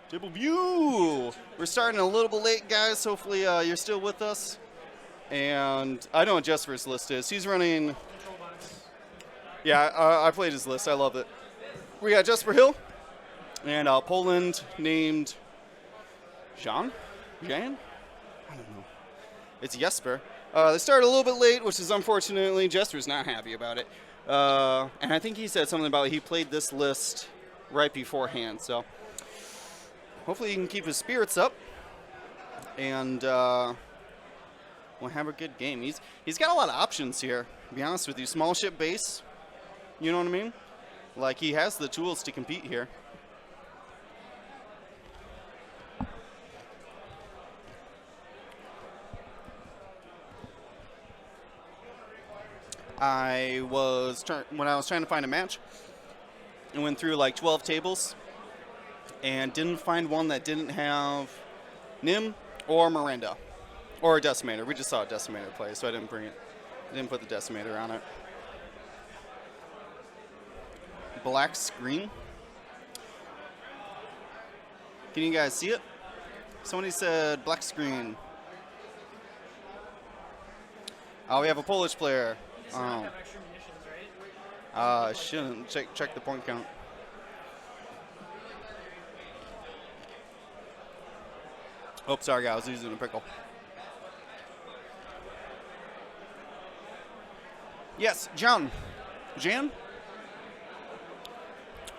Table view. We're starting a little bit late, guys. Hopefully you're still with us. And I know what Jesper's list is. He's running. Yeah, I played his list. I love it. We got Jesper Hill and Poland named Jan? I don't know. It's Jesper. They started a little bit late, which is unfortunately Jesper's not happy about it. And I think he said something about he played this list right beforehand. So hopefully he can keep his spirits up. And we'll have a good game. He's got a lot of options here, to be honest with you. Small ship base, you know what I mean? Like, he has the tools to compete here. When I was trying to find a match, I went through like 12 tables and didn't find one that didn't have Nim or Miranda. Or a Decimator. We just saw a Decimator play, so I didn't bring it. I didn't put the Decimator on it. Black screen. Can you guys see it? Somebody said black screen. Oh, we have a Polish player. Oh. Shouldn't. Check the point count. Oh, sorry, guys. I was using a pickle. Yes, Jan. Jan?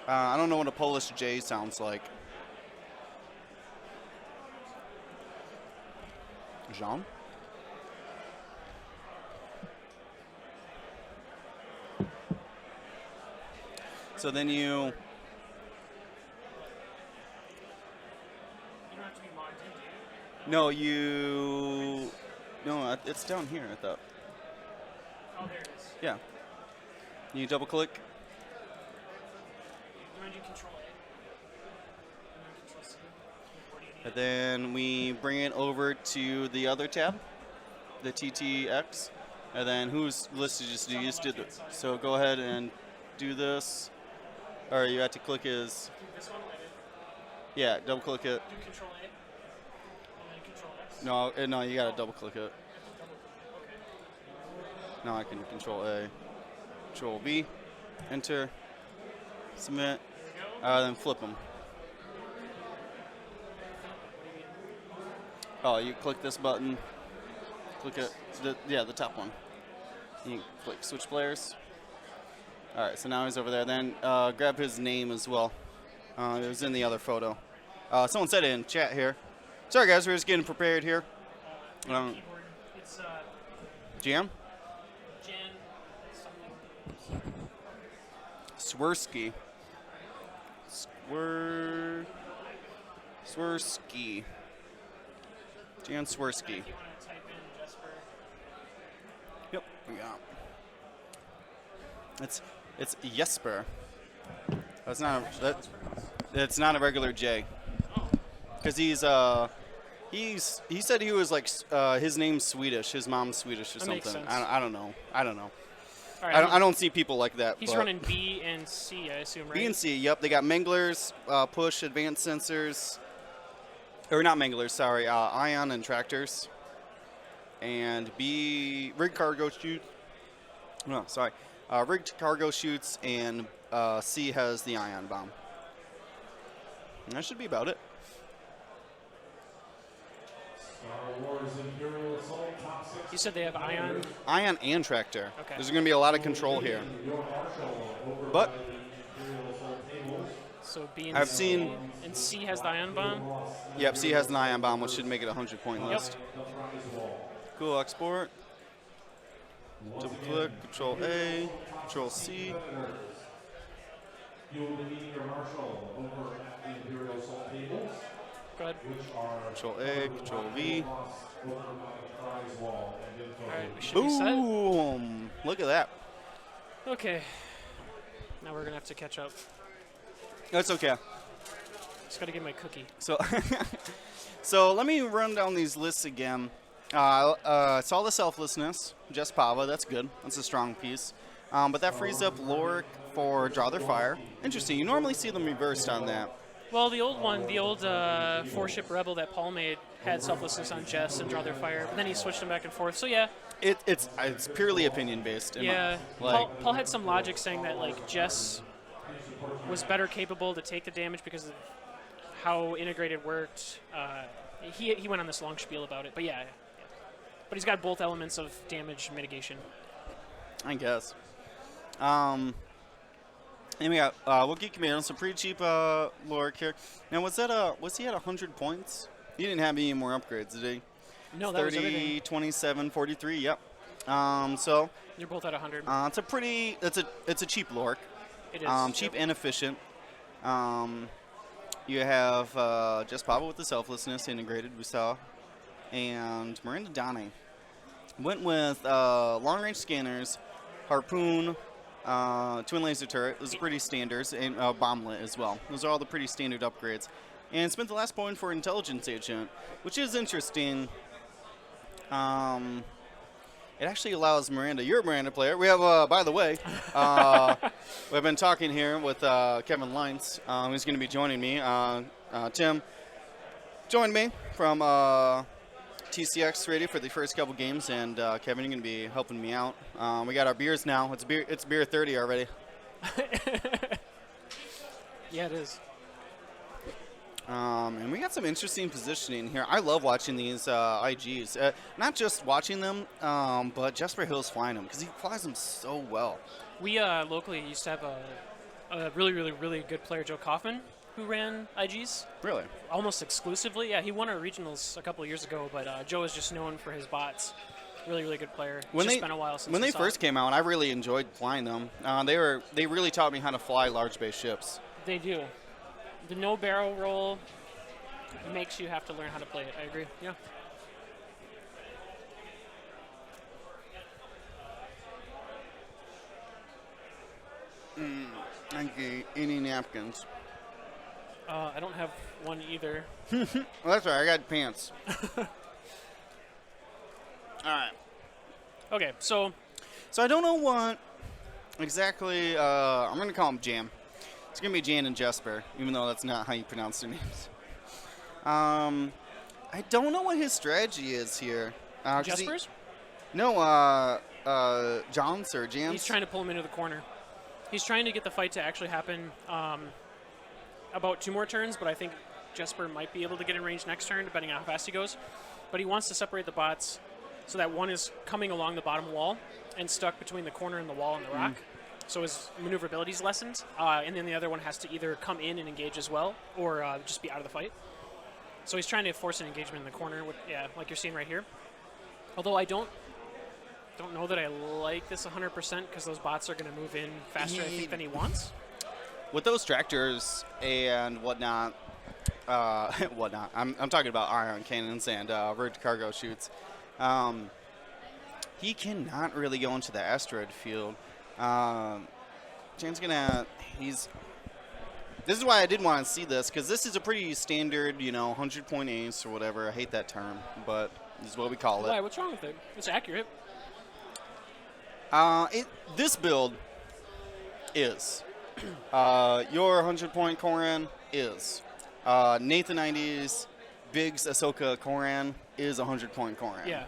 I don't know what a Polish J sounds like. Jean? So then you... You don't have to be logged in, do you? No, you... No, it's down here, I thought. Oh, there it is. Yeah. You double click. You want to do Control A? Control C? And then we bring it over to the other tab, the TTX. And then whose list did you just do? You just did it. So go ahead and do this. Or you have to click his. This one, edit. Yeah, double click it. Do Control A. And then Control X. No, you gotta double click it. Okay. Now I can Control A, Control V, enter, submit, then flip them. Oh, you click this button, click it, the top one. You click switch players. All right, so now he's over there. Then grab his name as well. It was in the other photo. Someone said it in chat here. Sorry guys, we're just getting prepared here. Keyboard. It's GM? Jan something. Swirski. Swirski. Jan Swirski. If you want to type in Jesper. Yep, we got. It's Jesper. That's not it's not a regular J. Because he said he was like his name's Swedish, his mom's Swedish or That something. makes sense. I don't know. All right, I don't see people like that. He's running B and C, I assume, right? B and C, yep. They got Menglers, push, advanced sensors. Or not Menglers, sorry. Ion and tractors. And B, rigged cargo chute. No, sorry. Rigged cargo chutes, and C has the ion bomb. And that should be about it. You said they have Ion? Ion and tractor. Okay. There's going to be a lot of control here. But So B and I've C. seen... And C has the Ion Bomb? Yep, C has an ion bomb, which should make it a 100-point list. Cool, export. Double click, Control A, Control C. You will be meeting your marshal over at the Imperial Assault tables, Go ahead. which are Control A, Control V. over by the prize wall and info. All right, we should be set. Boom! Look at that. Okay. Now we're going to have to catch up. That's okay. Just got to get my cookie. So, so let me run down these lists again. It's all the selflessness, just Pava. That's good. That's a strong piece. But that frees up Lorik for draw their fire. Interesting. You normally see them reversed on that. Well, the old one, the old 4-ship Rebel that Paul made had selflessness on Jess and draw their fire, but then he switched them back and forth. So yeah, It's purely opinion based. yeah. Like, Paul had some logic saying that like Jess was better capable to take the damage because of how integrated worked. He went on this long spiel about it, but yeah. But he's got both elements of damage mitigation. I guess. And we got Wookiee Commando, some pretty cheap Lork here. Now, was he at 100 points? He didn't have any more upgrades, did he? No, that was 30, everything. 27, 43, yep. So You're both at 100. it's a cheap Lork. It is. Cheap and efficient. You have Jess Pava with the selflessness integrated, we saw. And Miranda Donning went with long-range scanners, harpoon, twin laser turret. Those are pretty standards, and bomblet as well. Those are all the pretty standard upgrades. And spent the last point for intelligence agent, which is interesting. It actually allows Miranda. You're a Miranda player. We have, by the way, we've been talking here with Kevin Lines, who's going to be joining me. Tim joined me from TCX Radio for the first couple games, and Kevin, you're going to be helping me out. We got our beers now. It's beer 30 already. Yeah, it is. And we got some interesting positioning here. I love watching these IGs. Not just watching them, but Jesper Hill's flying them because he flies them so well. We locally used to have a really, really, really good player, Joe Kaufman, who ran IGs Really? almost exclusively. Yeah, he won our regionals a couple of years ago, but Joe is just known for his bots. Really, really good player. It's just been a while since when we they saw first it. came out, I really enjoyed flying them. They really taught me how to fly large base ships. They do. The no barrel roll makes you have to learn how to play it. I agree. Yeah. Thank you. Any napkins? I don't have one either. Well, that's all right. I got pants. All right. Okay, so So I don't know what exactly. I'm going to call him Jam. It's going to be Jan and Jesper, even though that's not how you pronounce their names. I don't know what his strategy is here. Jespers? No, Johns or Jams. He's trying to pull him into the corner. He's trying to get the fight to actually happen about 2 more turns, but I think Jesper might be able to get in range next turn, depending on how fast he goes. But he wants to separate the bots so that one is coming along the bottom wall and stuck between the corner and the wall and the rock. So his maneuverability is lessened, and then the other one has to either come in and engage as well, or just be out of the fight. So he's trying to force an engagement in the corner, like you're seeing right here. Although I don't know that I like this 100% because those bots are going to move in faster, I think, than he wants. With those tractors and whatnot, I'm talking about ion cannons and road cargo chutes. He cannot really go into the asteroid field. Jan's this is why I did want to see this, because this is a pretty standard, 100-point ace or whatever. I hate that term, but this is what we call it. Why? What's wrong with it? It's accurate. This build is your 100-point Koran is Nathan 90's Biggs Ahsoka Koran is 100-point Koran. Yeah.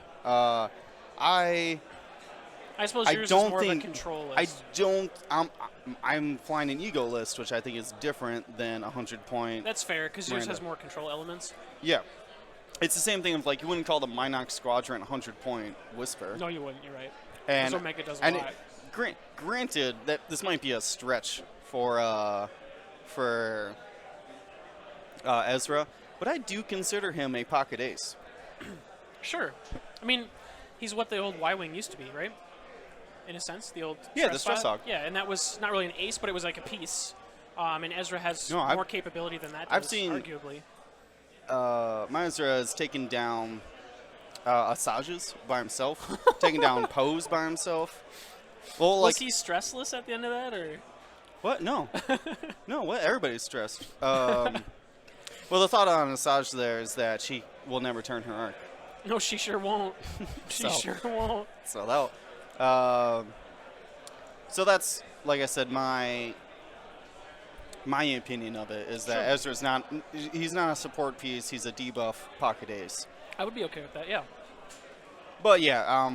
I suppose yours is more of a control list. I'm flying an ego list, which I think is different than 100-point. That's fair, because yours Miranda. has more control elements. Yeah. It's the same thing of, you wouldn't call the Minox Squadron 100-point Whisper. No, you wouldn't. You're right. And Because Omega does a lot. Granted that this might be a stretch for Ezra, but I do consider him a pocket ace. Sure. I mean, he's what the old Y-Wing used to be, right? In a sense, the old the Stress Hog. Hog. Yeah, and that was not really an ace, but it was like a piece. And Ezra has No, more capability than that. I've does, seen- arguably. My Ezra has taken down Asajj by himself, taken down Pose by himself. Well, Was he stressless at the end of that, or? What? No. No, what? Everybody's stressed. Well, the thought on Asajj there is that she will never turn her arc. No, she sure won't. She sure won't. So so that's, like I said, my my opinion of it is that Sure. Ezra's he's not a support piece. He's a debuff pocket ace. I would be okay with that. Yeah. But yeah,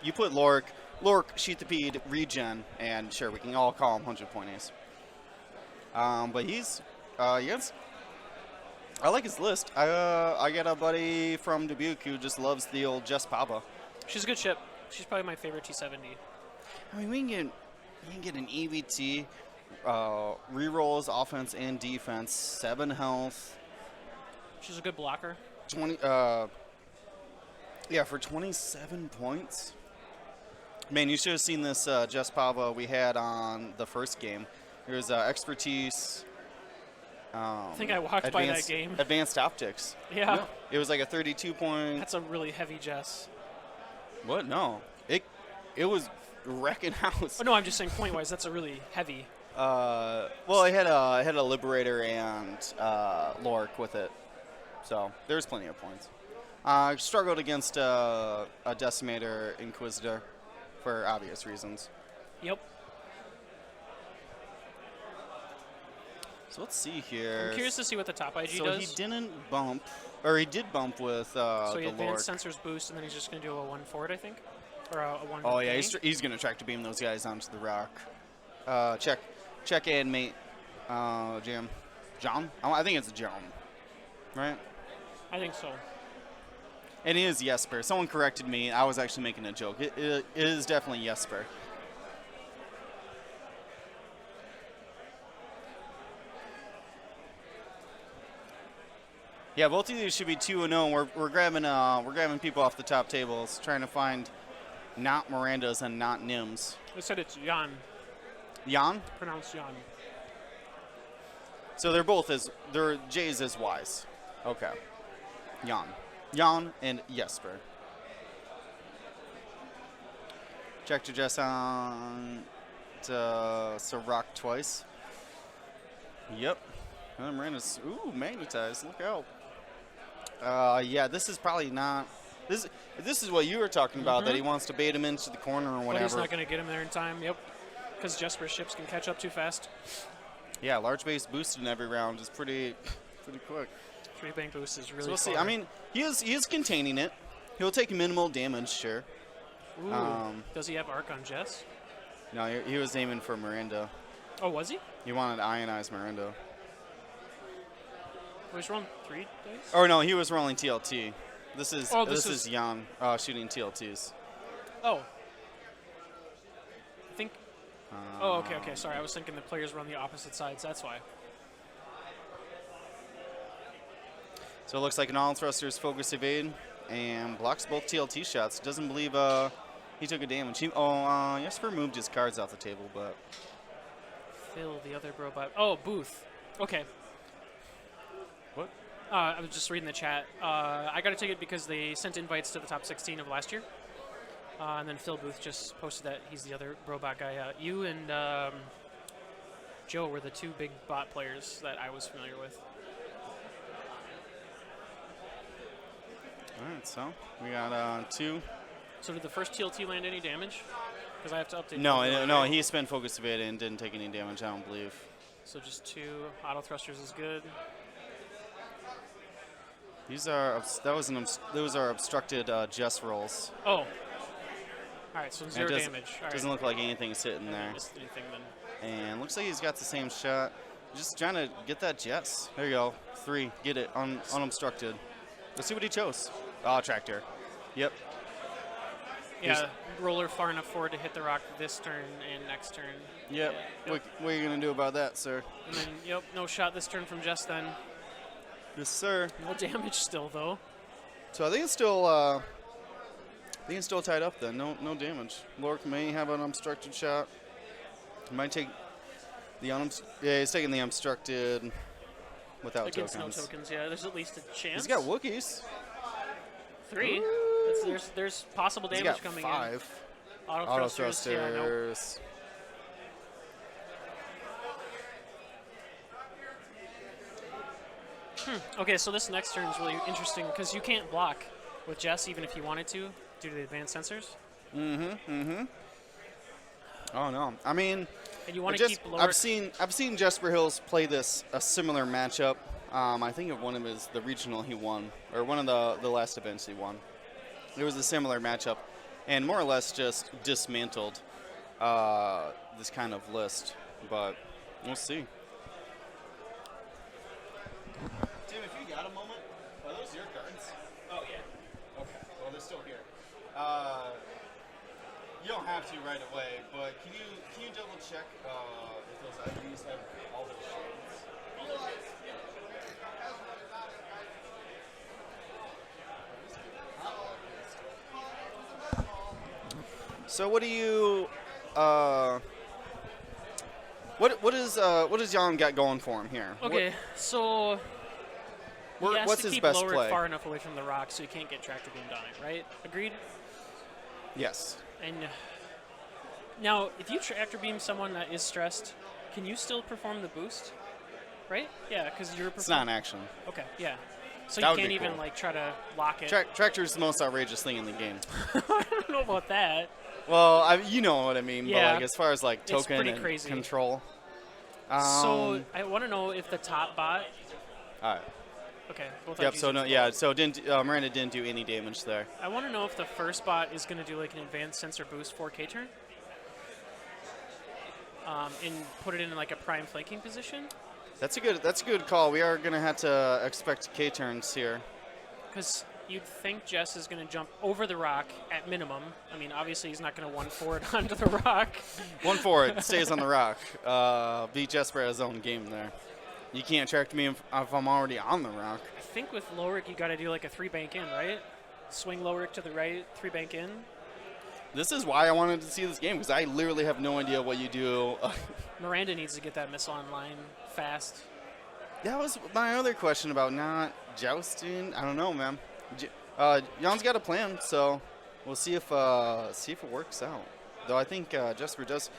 you put Lork, Sheathapede, regen, and sure, we can all call him 100-point ace. But he's, yes, I like his list. I got a buddy from Dubuque who just loves the old Jess Papa. She's a good ship. She's probably my favorite T70. I mean, we can get an EVT, rerolls offense and defense, 7 health. She's a good blocker. 20. Yeah, for 27 points. Man, you should have seen this Jess Pava we had on the first game. There's expertise. I think I walked by that game. Advanced optics. Yeah. No, it was like a 32 point. That's a really heavy Jess. What? No. It was wrecking house. Oh, no, I'm just saying point-wise, that's a really heavy. Well, I had a Liberator and Lork with it, so there's plenty of points. Struggled against a Decimator Inquisitor for obvious reasons. Yep. So let's see here. I'm curious to see what the top IG so does. he didn't bump, or he did bump with so he the advanced Lork. sensors boost, and then he's just going to do a 1 forward, I think? Or a 1 Oh yeah, bang? he's gonna track to beam those guys onto the rock. Check and mate, Jam, John. I think it's John, right? I think so. It is Jesper. Someone corrected me. I was actually making a joke. It is definitely Jesper. Yeah, both of these should be 2-0. We're grabbing people off the top tables, trying to find not Mirandas and not Nims. They said it's Jan. Jan? Pronounced Jan. So they're J's as Y's. Okay. Jan and Jesper. Check to Jess on Sirach twice. Yep. Miranda's magnetized. Look out. Yeah, this is probably not. This is what you were talking about, that he wants to bait him into the corner or whatever. But he's not going to get him there in time. Yep. Because Jesper's ships can catch up too fast. Yeah, large base boosted in every round is pretty quick. 3 bank boost is really So we'll see. far. I mean, he is containing it. He'll take minimal damage, sure. Ooh. Does he have arc on Jess? No, he was aiming for Miranda. Oh, was he? He wanted to ionize Miranda. Was rolling 3 dice? Or no, he was rolling TLT. This is this is Jan shooting TLTs. Oh. I think. Oh, okay. Sorry, I was thinking the players were on the opposite sides. That's why. So it looks like an all thrusters focus evade and blocks both TLT shots. Doesn't believe he took a damage. Jesper moved his cards off the table, but Phil, the other robot. Oh, Booth. Okay. what? I was just reading the chat. I got a ticket because they sent invites to the top 16 of last year. And then Phil Booth just posted that he's the other robot guy. You and Joe were the 2 big bot players that I was familiar with. All right, so we got 2. So did the first TLT land any damage? Because I have to update. No, he spent focus evade and didn't take any damage. I don't believe. So just 2 auto thrusters is good. These are those are obstructed Jess rolls. Oh. All right, so 0 doesn't- damage. All right. Doesn't look like anything's hitting I there. didn't miss anything then. And looks like he's got the same shot. Just trying to get that Jess. There you go. 3. Get it unobstructed. Let's see what he chose. Tractor. Yep. Yeah, roller far enough forward to hit the rock this turn and next turn. Yep. Yeah, What are you going to do about that, sir? And then, yep, no shot this turn from Jess then. Yes, sir. No damage still, though. So I think it's still tied up then. No damage. Lork may have an obstructed shot. He might take the he's taking the obstructed without Against tokens. no tokens, yeah. There's at least a chance. He's got Wookiees. 3. There's possible He's damage got coming 5. in. Auto Auto thrusters, yeah, no. thrusters. Okay, so this next turn is really interesting because you can't block with Jess even if you wanted to due to the advanced sensors. Oh no. I mean, And you want to keep lower. I've seen Jesper Hills play a similar matchup. I think of one of the regional he won, or one of the last events he won. It was a similar matchup, and more or less just dismantled this kind of list. But we'll see. Tim, if you got a moment, are those your cards? Oh, yeah. Okay. Well, they're still here. You don't have to right away, but can you double check if those IDs have all those shades? So what do you what does Jan got going for him here? Okay, so he has what's to his keep best lower play? far enough away from the rock so he can't get tractor beamed on it, right? Agreed? Yes. And now, if you tractor beam someone that is stressed, can you still perform the boost? Right? Yeah, because you're. It's not an action. Okay, yeah. So That you would can't be even cool. like try to lock it. Tractor is the most outrageous thing in the game. I don't know about that. Well, you know what I mean. Yeah. But like as far as like It's token pretty and crazy. control. So I want to know if the top bot. All right. Okay. Both Yep. IGs So are no. full. Yeah. So Miranda didn't do any damage there. I want to know if the first bot is going to do like an advanced sensor boost 4K turn. And put it in like a prime flanking position. That's a good call. We are gonna have to expect K turns here. Because you'd think Jess is going to jump over the rock at minimum. I mean, obviously he's not going to one forward onto the rock. One forward stays on the rock. Beat Jesper at his own game there. You can't track me if I'm already on the rock. I think with Lowrick you got to do like a 3-bank in, right? Swing Lowrick to the right, 3-bank in. This is why I wanted to see this game, because I literally have no idea what you do. Miranda needs to get that missile online fast. That was my other question about not jousting. I don't know, man. Jan's got a plan, so we'll see if it works out. Though I think Jesper does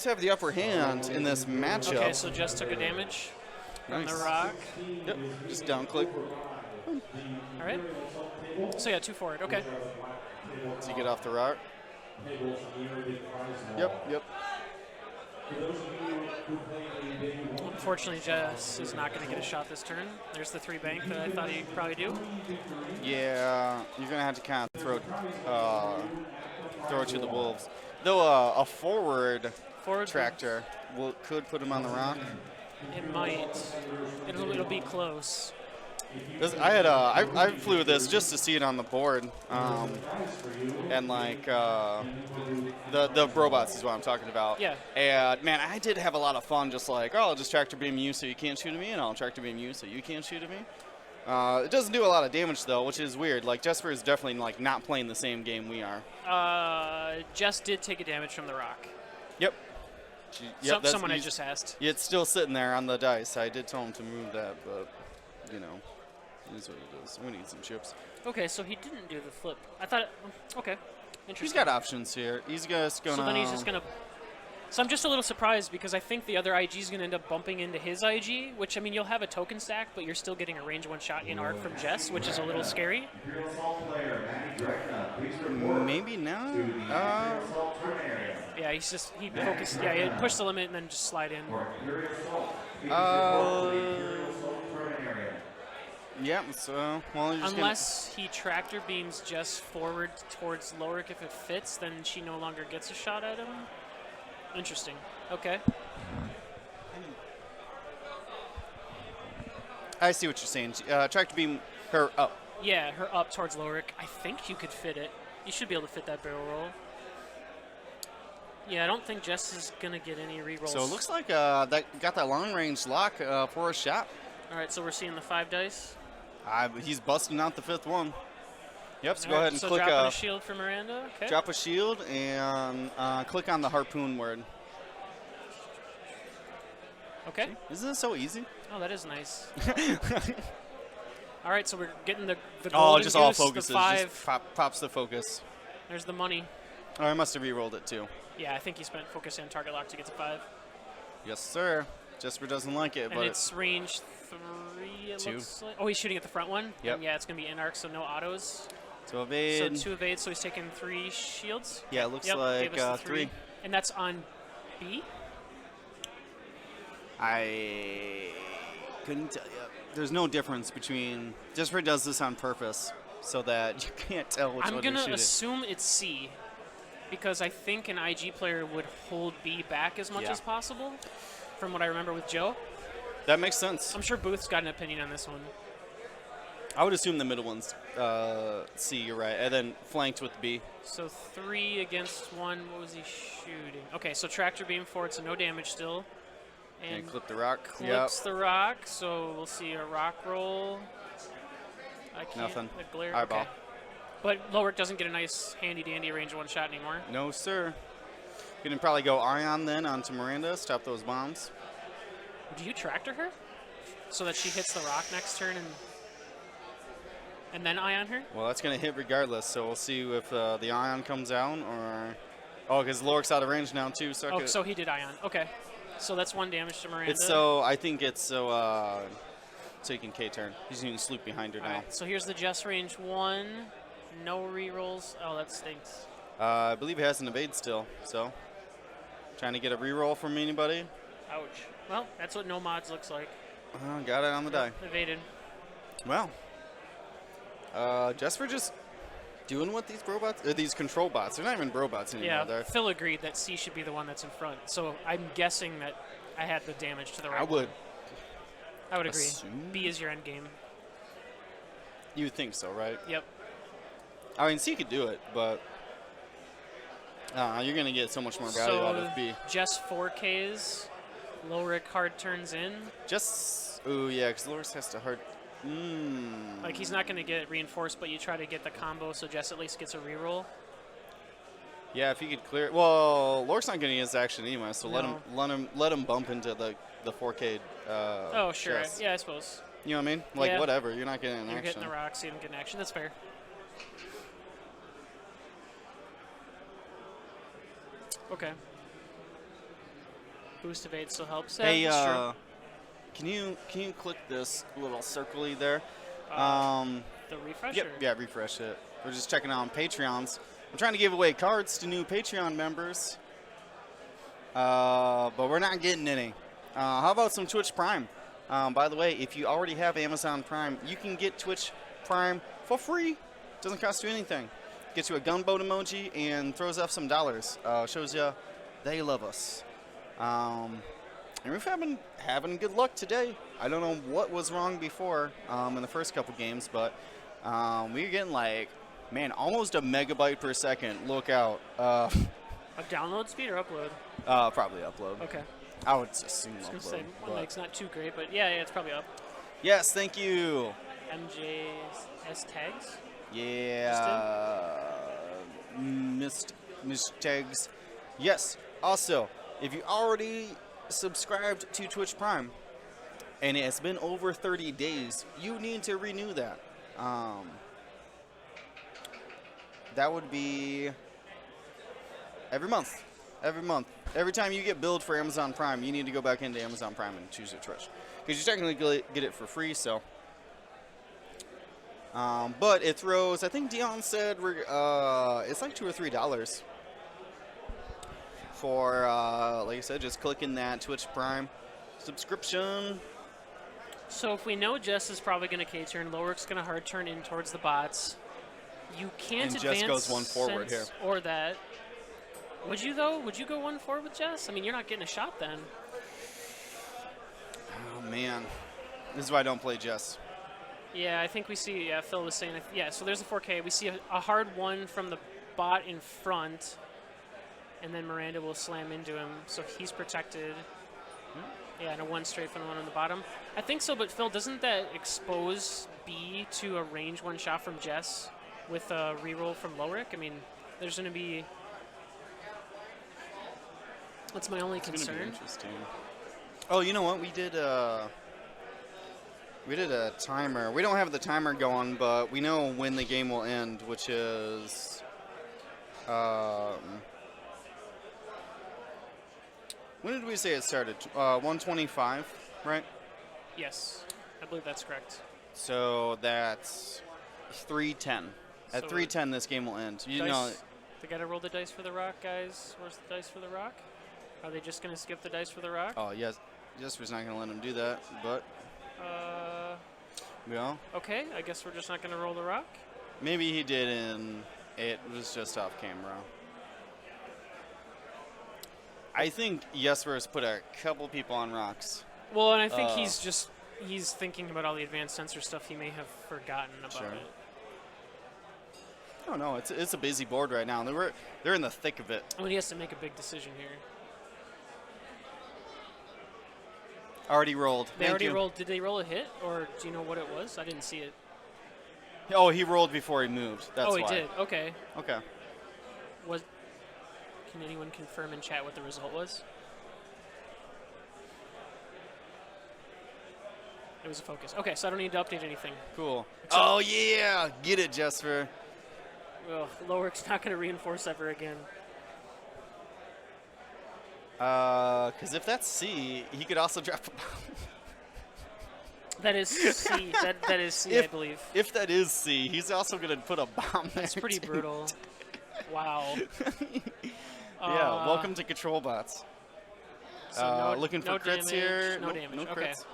have the upper hand in this matchup. Okay, so Jess took a damage from Nice. the rock. Yep, just down click. All right. So yeah, 2 forward. Okay. So you get off the rock. Yep. Unfortunately, Jess is not going to get a shot this turn. There's the 3-bank that I thought he'd probably do. Yeah, you're gonna have to kind of throw it to the wolves. Though a forward tractor could put him on the rock. It might. It'll be close. I flew this just to see it on the board, and like the robots is what I'm talking about. Yeah. And man, I did have a lot of fun. Just like, I'll just tractor beam you so you can't shoot at me, and I'll tractor beam you so you can't shoot at me. It doesn't do a lot of damage though, which is weird. Like Jesper is definitely like not playing the same game we are. Jess did take a damage from the rock. Yep. Someone I just asked. It's still sitting there on the dice. I did tell him to move that, but you know. It is what it is. We need some chips. Okay, so he didn't do the flip. I thought. Okay, interesting. He's got options here. He's just gonna. So then he's just gonna. So I'm just a little surprised because I think the other IG is gonna end up bumping into his IG, which I mean you'll have a token stack, but you're still getting a range 1 shot in arc from Jess, which is a little scary. Maybe not. Yeah, he focused. Yeah, he pushed the limit and then just slide in. Yeah. So well, you're just Unless he tractor beams Jess forward towards Lowrick, if it fits, then she no longer gets a shot at him. Interesting. Okay. I see what you're saying. Tractor beam her up. Yeah, her up towards Lowrick. I think you could fit it. You should be able to fit that barrel roll. Yeah, I don't think Jess is gonna get any rerolls. So it looks like that got that long range lock for a shot. All right, so we're seeing the 5 dice. He's busting out the 5th one. Yep. So All go right, ahead and so click. dropping a shield for Miranda. Okay. Drop a shield and click on the harpoon word. Okay. Isn't this so easy? Oh, that is nice. All right, so we're getting the Oh, golden just all goose, focuses. the 5. Just pops the focus. There's the money. Oh, I must have re-rolled it too. Yeah, I think he spent focus and target lock to get to 5. Yes, sir. Jesper doesn't like it, And but it's range 3, it 2. looks like. Oh, he's shooting at the front one? Yep. And yeah, it's going to be in arc, so no autos. to evade. So 2 evades, so he's taking 3 shields. Yeah, it looks Yep, like gave us the 3. And that's on B? I couldn't tell you. There's no difference between. Jesper does this on purpose so that you can't tell which I'm one going you're to shooting. assume it's C because I think an IG player would hold B back as much Yeah. as possible from what I remember with Joe. That makes sense. I'm sure Booth's got an opinion on this one. I would assume the middle one's C, you're right. And then flanked with B. So 3 against 1. What was he shooting? Okay, so tractor beam forward, so no damage still. And clip the rock. Clips the rock, so we'll see a rock roll. I can't. Nothing. The glare. Eyeball. Okay. But Lowrick doesn't get a nice handy-dandy range one shot anymore. No, sir. You can probably go Ion then onto Miranda, stop those bombs. Do you tractor her so that she hits the rock next turn and then ion her? Well, that's going to hit regardless, so we'll see if the Ion comes out or... Oh, because Lorik's out of range now, too. So he did ion. Okay. So that's 1 damage to Miranda. I think it's so you can K-turn. He's using Sloop behind her All now. right, so here's the Jess range 1. No rerolls. Oh, that stinks. I believe he has an evade still, so... Trying to get a reroll from anybody. Ouch. Well, that's what no mods looks like. Got it on the die. Evaded. Well, Jesper just doing what these robots, or these control bots. They're not even robots anymore. Yeah, They're, Phil agreed that C should be the one that's in front. So I'm guessing that I had the damage to the right. I would. I would agree. assume. B is your end game. You would think so, right? Yep. I mean, C could do it, but you're going to get so much more value out of B. Jess 4Ks. Lowrick hard turns in. Oh, yeah, because Loris has to hard. Like he's not going to get reinforced, but you try to get the combo so Jess at least gets a reroll. Yeah, if you could clear. Well, Lorik's not getting his action anyway, so No. let him bump into the 4K. Oh, sure. chest. Yeah, I suppose. You know what I mean? Like Yeah. whatever. You're not getting an You're action. getting the rock, so you don't get an action. That's fair. Okay. Boost evade still helps. Hey, that's true. can you click this little circly there? The refresher. Yep. Yeah, refresh it. We're just checking out on Patreons. I'm trying to give away cards to new Patreon members, but we're not getting any. How about some Twitch Prime? By the way, if you already have Amazon Prime, you can get Twitch Prime for free. Doesn't cost you anything. Gets you a gunboat emoji and throws off some dollars. Shows you they love us. And we've been having good luck today. I don't know what was wrong before in the first couple games, but we're getting like, man, almost a megabyte per second. Look out. A download speed or upload? Probably upload. Okay. I would assume I was going to upload. say, one but- like's not too great, but yeah, it's probably up. Yes, thank you. MJS tags? Yeah. Missed tags. Yes. Also, if you already subscribed to Twitch Prime and it has been over 30 days, you need to renew that. That would be every month. Every month. Every time you get billed for Amazon Prime, you need to go back into Amazon Prime and choose your Twitch. Because you technically get it for free, so. But it throws, I think Dion said, it's like $2 or $3 for, like I said, just clicking that Twitch Prime subscription. So if we know Jess is probably going to K-turn, Lowrick's going to hard turn in towards the bots. You can't And advance Jess goes one forward since- Or that. Would you, though? Would you go 1 forward with Jess? I mean, you're not getting a shot then. Oh, man. This is why I don't play Jess. Yeah, I think we see, Phil was saying, yeah, so there's a 4K. We see a hard one from the bot in front, and then Miranda will slam into him, so he's protected. Yeah, and a 1 straight from the one on the bottom. I think so, but Phil, doesn't that expose B to a range 1 shot from Jess with a reroll from Lowrick? I mean, there's going to be... That's my only It's gonna be concern. interesting. Oh, you know what? We did a timer. We don't have the timer going, but we know when the game will end, which is when did we say it started? 125, right? Yes, I believe that's correct. So that's 3:10. At So 3:10, this game will end. You Dice, know, they got to roll the dice for the rock, guys. Where's the dice for the rock? Are they just going to skip the dice for the rock? Oh, yes. Jesper's not going to let him do that, but, yeah. Okay, I guess we're just not going to roll the rock. Maybe he did, and it was just off camera. I think Jesper has put a couple people on rocks. Well, and I think he's thinking about all the advanced sensor stuff. He may have forgotten about Sure. it. Oh, no, it's a busy board right now. They're in the thick of it. Well, he has to make a big decision here. Already rolled. They Thank already you. rolled. Did they roll a hit, or do you know what it was? I didn't see it. Oh, he rolled before he moved. That's oh, he why. did. Okay. Okay. Can anyone confirm in chat what the result was? It was a focus. Okay, so I don't need to update anything. Cool. Oh, yeah. Get it, Jesper. Well, Lowrick's not going to reinforce ever again. Because if that's C, he could also drop a bomb. That is C. that is C, I believe. If that is C, he's also going to put a bomb there. That's pretty too. brutal. Wow. Yeah, welcome to Control Bots. So looking for no crits damage, here. No Nope, damage. no Okay. crits.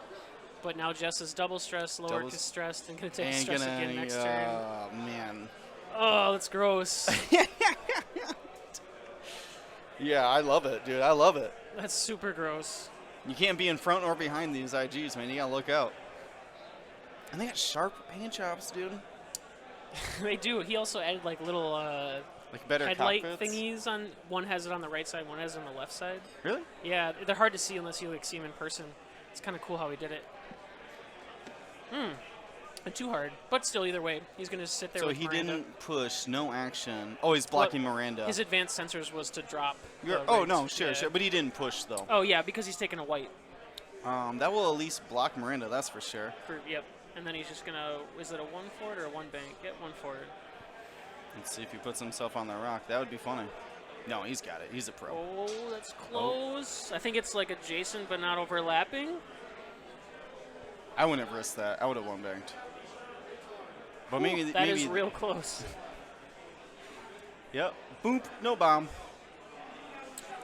But now Jess is double stressed. Lowrick is stressed and going to take stress again next turn. Oh, man. Oh, that's gross. Yeah, I love it, dude. I love it. That's super gross. You can't be in front or behind these IGs, man. You got to look out. And they got sharp paint chops, dude. They do. He also added like little Like better headlight cockpits. thingies on. One has it on the right side, one has it on the left side. Really? Yeah, they're hard to see unless you like see them in person. It's kind of cool how he did it. And too hard, but still, either way, he's gonna sit there. So with he Miranda. didn't push, no action. Oh, he's blocking Miranda. His advanced sensors was to drop. the Oh, right- no, sure, yeah. sure. But he didn't push, though. Oh yeah, because he's taking a white. That will at least block Miranda, that's for sure. Yep. And then he's just gonna. Is it a 1 forward or a 1 bank? Get 1 forward. Let's see if he puts himself on the rock. That would be funny. No, he's got it. He's a pro. Oh, that's close. I think it's like adjacent but not overlapping. I wouldn't have risked that. I would have one banked. But Ooh, maybe that maybe is real close. Yep. Boom. No bomb.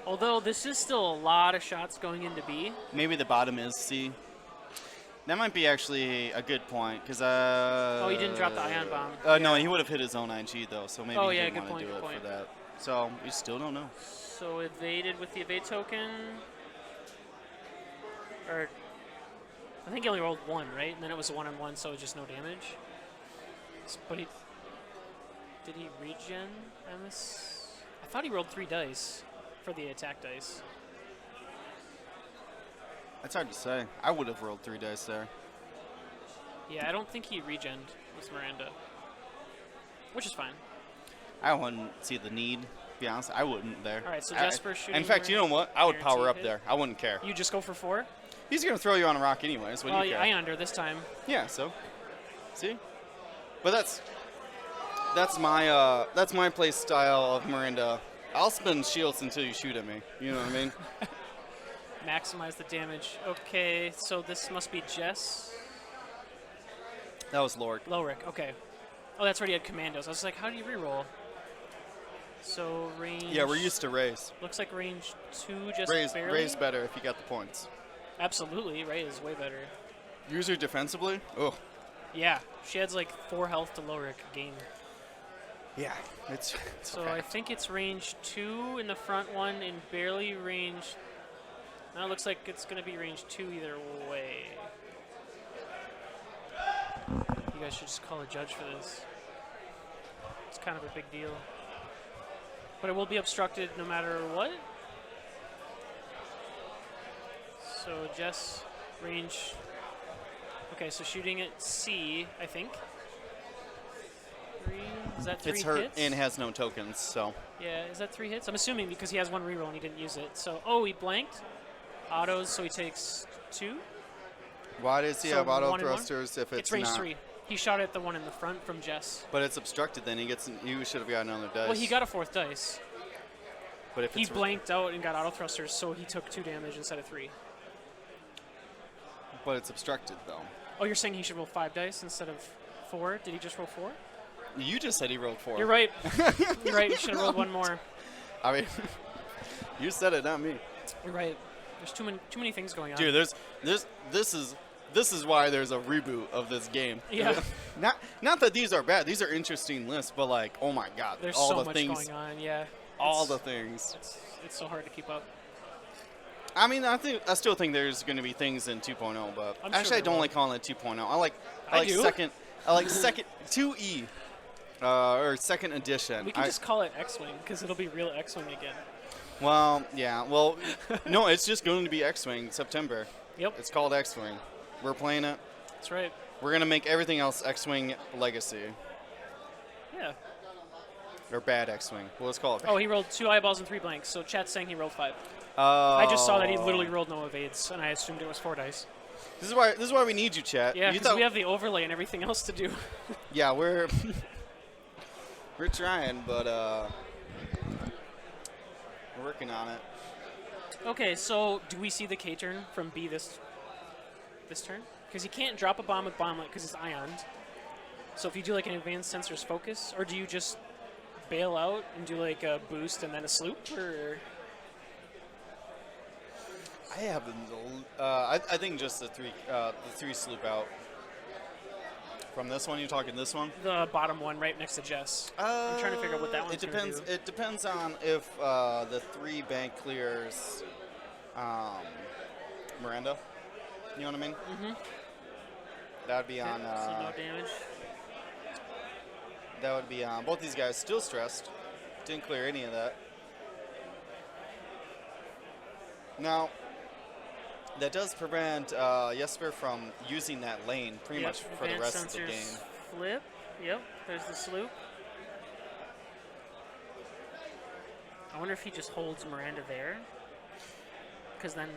Although this is still a lot of shots going into B. Maybe the bottom is C. That might be actually a good point because Oh, he didn't drop the ion bomb. No, he would have hit his own IG though, so maybe Oh, he yeah, didn't good want to point, do good it point. for that. So we still don't know. So evaded with the evade token. Or I think he only rolled 1, right? And then it was a 1-on-1, so just no damage. But he did he regen MS? I thought he rolled 3 dice for the attack dice. It's hard to say. I would have rolled 3 dice there. Yeah, I don't think he regened with Miranda, which is fine. I wouldn't see the need. To be honest, I wouldn't there. All right, so Jesper shooting. In fact, you know what? I would power guaranteed up hit. there. I wouldn't care. You just go for 4? He's gonna throw you on a rock anyways. What do Well, you care? I under this time. Yeah. So, see, but that's my play style of Miranda. I'll spin shields until you shoot at me. You know what I mean? Maximize the damage. Okay, so this must be Jess. That was Lork. Lowrick, okay. Oh, that's right, he had commandos. I was like, how do you reroll? So range. Yeah, we're used to raise. Looks like range 2 just Raise barely. better if you got the points. Absolutely, Ray is way better. Use her defensively. Oh. Yeah, she adds like 4 health to Lowrick gain. Yeah, it's So okay. I think it's range 2 in the front one and barely range. Now it looks like it's going to be range 2 either way. You guys should just call a judge for this. It's kind of a big deal. But it will be obstructed no matter what. So Jess, range. Okay, so shooting at C, I think. 3. Is that 3 it's hurt hits? and has no tokens, so. Yeah, is that 3 hits? I'm assuming because he has 1 reroll and he didn't use it. So, oh, he blanked. Autos, so he takes 2. Why does he So have auto 1 and 1? thrusters if it's range not? 3. He shot at the one in the front from Jess. But it's obstructed. Then he should have gotten another dice. Well, he got a 4th dice. But if He it's blanked out and got auto thrusters, so he took 2 damage instead of 3. But it's obstructed though. Oh, you're saying he should roll 5 dice instead of 4? Did he just roll 4? You just said he rolled 4. You're right. You're right. He should have rolled 1 more. I mean, you said it, not me. Right. There's too many things going on. Dude, this is why there's a reboot of this game. Yeah. Not that these are bad. These are interesting lists, but like, oh my god, There's all so the much things, going on. Yeah. all It's- the things. It's so hard to keep up. I mean, I still think there's going to be things in 2.0, but I'm sure actually I there don't will. like calling it 2.0. I like do. second. I like second 2E or second edition. We can just call it X-Wing because it'll be real X-Wing again. Well, yeah. Well, no, it's just going to be X-Wing September. Yep. It's called X-Wing. We're playing it. That's right. We're going to make everything else X-Wing Legacy. Yeah. Or bad X-Wing. Well, let's call it. Oh, he rolled 2 eyeballs and 3 blanks, so chat's saying he rolled 5. Oh. I just saw that he literally rolled no evades, and I assumed it was 4 dice. This is why we need you, chat. Yeah, You because thought- we have the overlay and everything else to do. Yeah, we're trying, but we're working on it. Okay, so do we see the K turn from B this turn? Because he can't drop a bomb with bomblet because it's ioned. So if you do like an advanced sensors focus, or do you just bail out and do like a boost and then a sloop, or? I haven't. I think just the three sloop out. From this one, you're talking this one? The bottom one right next to Jess. I'm trying to figure out what that one's It gonna depends. do. It depends on if the 3 bank clears Miranda. You know what I mean? Mm-hmm. That would be on. So no damage. That would be on. Both these guys still stressed. Didn't clear any of that. Now, that does prevent Jesper from using that lane pretty much for the Advanced rest of the sensors game. Flip. Yep. There's the sloop. I wonder if he just holds Miranda there. Because then.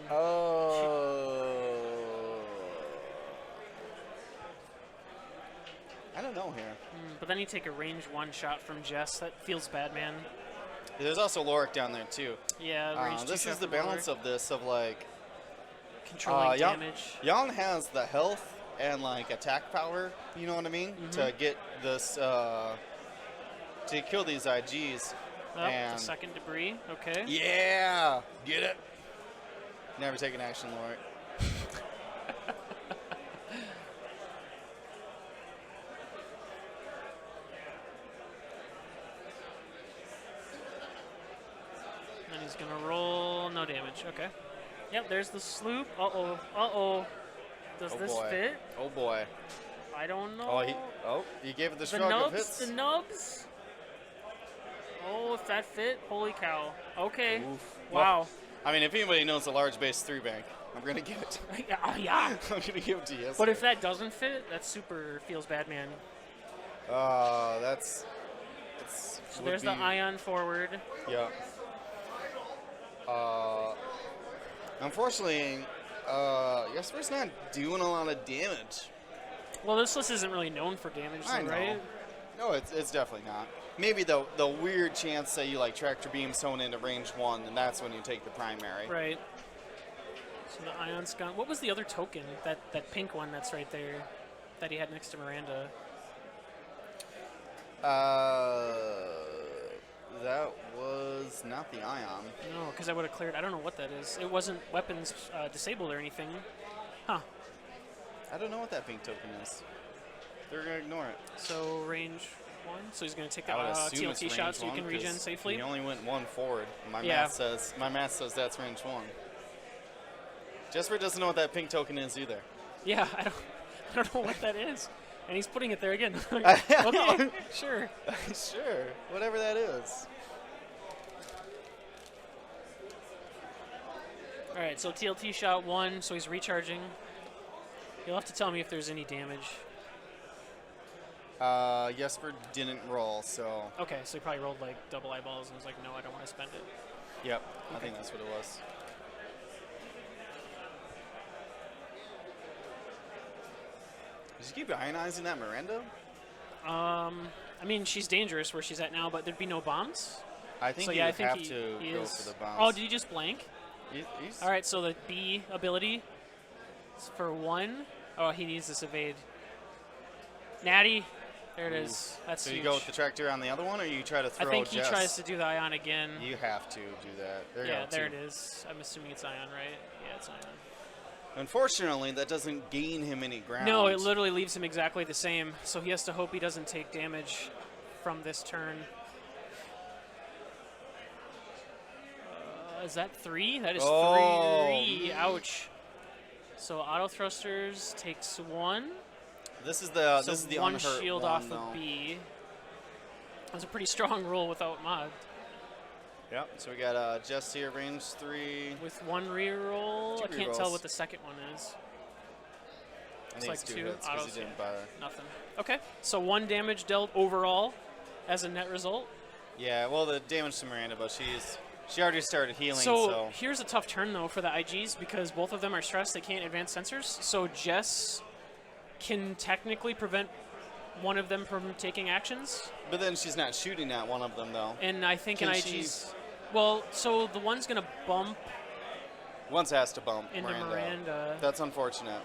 I don't know here. But then you take a range 1 shot from Jess. That feels bad, man. There's also Lorik down there too. Yeah, range 2 This shot is the from balance Lorik. of this of like Controlling Jan- damage. Jan has the health and like attack power, you know what I mean, to get this to kill these IGs. Oh, and the second debris. Okay. yeah, get it. Never take an action, Lorik. And he's going to roll no damage. Okay. Yep, there's the sloop. Uh-oh. Uh-oh. Does this boy. fit? Oh boy. I don't know. He gave it the the shrug of nubs? hits. The nubs? Oh, if that fit, holy cow. Okay. Oof. Wow. I mean, if anybody knows the large base 3 bank, I'm gonna give it. Yeah. I'm gonna give it to you. But if that doesn't fit, that super feels bad, man. That's. So there's the ion forward. Yeah. Unfortunately, Jesper's not doing a lot of damage. Well, this list isn't really known for damage, I though, know. right? No, it's definitely not. Maybe the weird chance that you like tractor beam someone into range 1, and that's when you take the primary. Right. So the ion's gone. What was the other token? That pink one that's right there that he had next to Miranda. That was not the ion. No, because I would have cleared. I don't know what that is. It wasn't weapons disabled or anything. Huh. I don't know what that pink token is. They're gonna ignore it. So range 1. So he's going to take the I would assume it's TLT shot range so you 1, can regen 'cause safely. He only went 1 forward. My Yeah. math says that's range 1. Jesper doesn't know what that pink token is either. Yeah, I don't know what that is. And he's putting it there again. I Okay, know. sure. Sure, whatever that is. All right, so TLT shot 1, so he's recharging. You'll have to tell me if there's any damage. Jesper didn't roll, so Okay, so he probably rolled like double eyeballs and was like, no, I don't want to spend it. yep, I think that's what it was. Did you keep ionizing that Miranda? I mean, she's dangerous where she's at now, but there'd be no bombs. I think So you yeah, I think have he to go is. for the bombs. Oh, did he just blank? He's, All right, so the B ability is for 1. Oh, he needs this evade. Natty. There it is. That's So huge. you go with the tractor on the other one, or you try to I throw think he Jess? tries to do the ion again. You have to do that. There you Yeah, go, there two. it is. I'm assuming it's ion, right? Yeah, it's ion. Unfortunately, that doesn't gain him any ground. No, it literally leaves him exactly the same. So he has to hope he doesn't take damage from this turn. Is that 3? That is 3. Ouch. So auto thrusters takes 1. This is the So this is the one unhurt shield one, off though. of B. That's a pretty strong roll without mod. Yep. So we got Jess here, range 3. With 1 reroll, Two I can't tell rerolls. what the second one is. I It's think like it's 2 2 hits because autos, he didn't yeah. bother. Nothing. Okay, so 1 damage dealt overall as a net result. Yeah. Well, the damage to Miranda, but she already started healing. So Here's a tough turn though for the IGs because both of them are stressed. They can't advance sensors. So Jess can technically prevent one of them from taking actions. But then she's not shooting at one of them though. And I think Can an she- IG's. Well, so the one's gonna bump Once has to bump into Miranda. Miranda. That's unfortunate.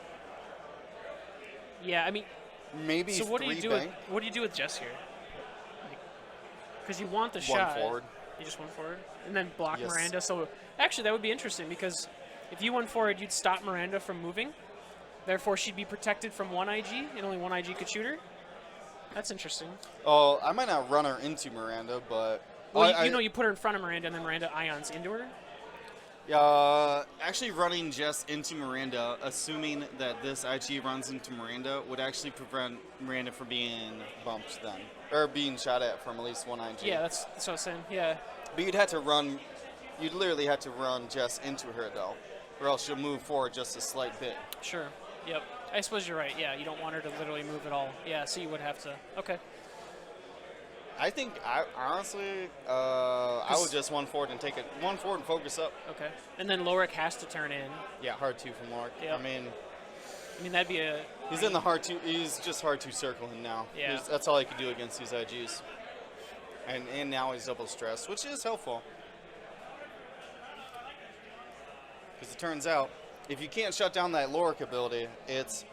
Yeah, I mean, Maybe so what do you 3 do? bank. What do you do with Jess here? Because you want the One shot. forward. You just went forward and then block Yes. Miranda. So actually, that would be interesting because if you went forward, you'd stop Miranda from moving. Therefore, she'd be protected from 1 IG, and only 1 IG could shoot her. That's interesting. Oh, I might not run her into Miranda, but Well, you put her in front of Miranda, and then Miranda ions into her. actually running Jess into Miranda, assuming that this IG runs into Miranda, would actually prevent Miranda from being bumped then, or being shot at from at least 1 IG. Yeah, that's what I was saying. Yeah. But you'd literally have to run Jess into her though, or else she'll move forward just a slight bit. Sure. Yep. I suppose you're right. Yeah, you don't want her to literally move at all. Yeah, so you would have to. Okay. I think, honestly, I would just 1 forward and take it 1 forward and focus up. Okay. And then Lorik has to turn in. Yeah, hard 2 from Lark. Yep. I mean, I mean, that'd be a. he's in the hard 2. He's just hard 2 circling now. Yeah. That's all he could do against these IGs. And now he's double stressed, which is helpful. Because it turns out, if you can't shut down that Lorik ability, it's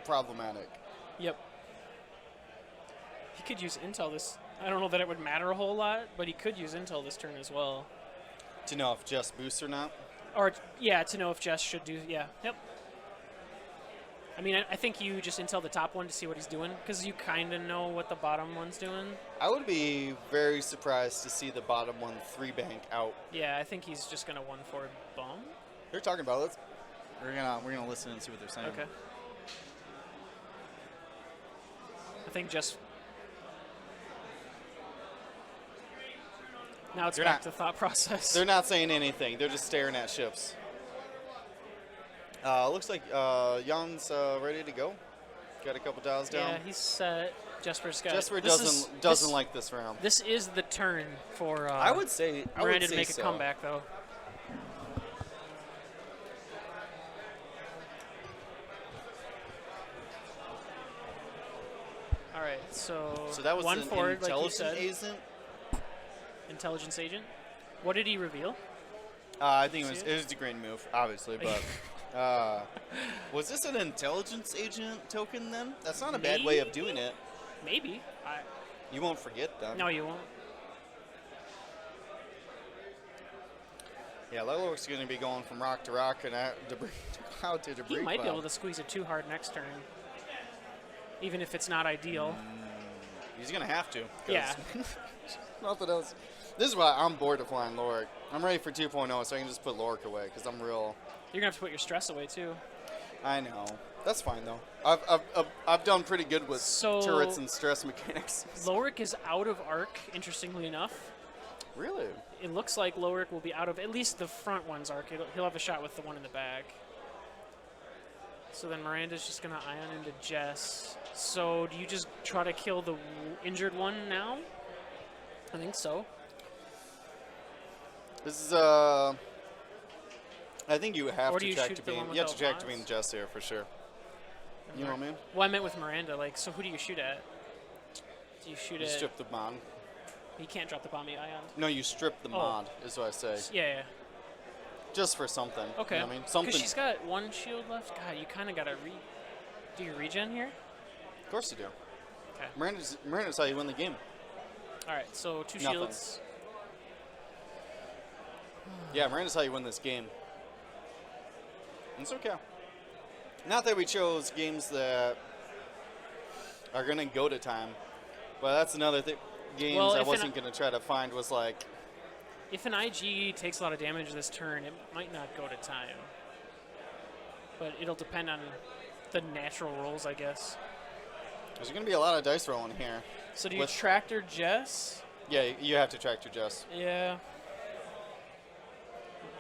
problematic. Yep. He could use intel this. I don't know that it would matter a whole lot, but he could use intel this turn as well. To know if Jess boosts or not. Or, yeah, to know if Jess should do. Yeah. Yep. I mean, I think you just intel the top one to see what he's doing, because you kind of know what the bottom one's doing. I would be very surprised to see the bottom one 3 bank out. Yeah, I think he's just gonna 1 forward bomb. They're talking about it. We're gonna listen and see what they're saying. Okay. I think just now it's They're back not- to thought process. They're not saying anything. They're just staring at ships. Looks like Jan's ready to go. Got a couple dials down. Yeah, he's set. Jesper's got. Jesper this doesn't like this round. This is the turn for I would say Miranda to make a comeback, though. All right, so So that was 1 an forward, like you intelligence said. agent. Intelligence agent. What did he reveal? I think See it was a great move, obviously, but was this an intelligence agent token then? That's not a bad way of doing it. Maybe. You won't forget them. No, you won't. Yeah, Lelork's going to be going from rock to rock and debris out to debris. He might be cloud. able to squeeze it too hard next turn, even if it's not ideal. He's going to have to. 'cause Yeah. nothing else. This is why I'm bored of flying Lorik. I'm ready for 2.0, so I can just put Lorik away because I'm real. You're gonna have to put your stress away too. I know. That's fine though. I've done pretty good with So- turrets and stress mechanics. Lorik is out of arc, interestingly enough. Really? It looks like Lorik will be out of at least the front one's arc. He'll have a shot with the one in the back. So then Miranda's just gonna ion into Jess. So do you just try to kill the injured one now? I think so. This is I think you have Or do to you track shoot to the beam. one You have to without track to beam mods? Jess here for sure. You know what I mean? Well, I meant with Miranda. Like, so who do you shoot at? Do you shoot You at? strip the mod. He can't drop the bomb. He ion. No, you strip the Oh. mod, is what I say. Yeah. Just for something. Okay. You know what I mean? Something. Because she's got 1 shield left. God, you kind of gotta do your regen here. Of course you do. Okay. Miranda's how you win the game. All right, so 2 Nothing. shields. Yeah, Miranda's how you win this game. It's okay. Not that we chose games that are going to go to time, but that's another thing. Games Well, I if wasn't going to try to find was like, If an IG takes a lot of damage this turn, it might not go to time. But it'll depend on the natural rolls, I guess. there's going to be a lot of dice rolling here. So do you With- tractor Jess? Yeah, you have to track your Jess. Yeah.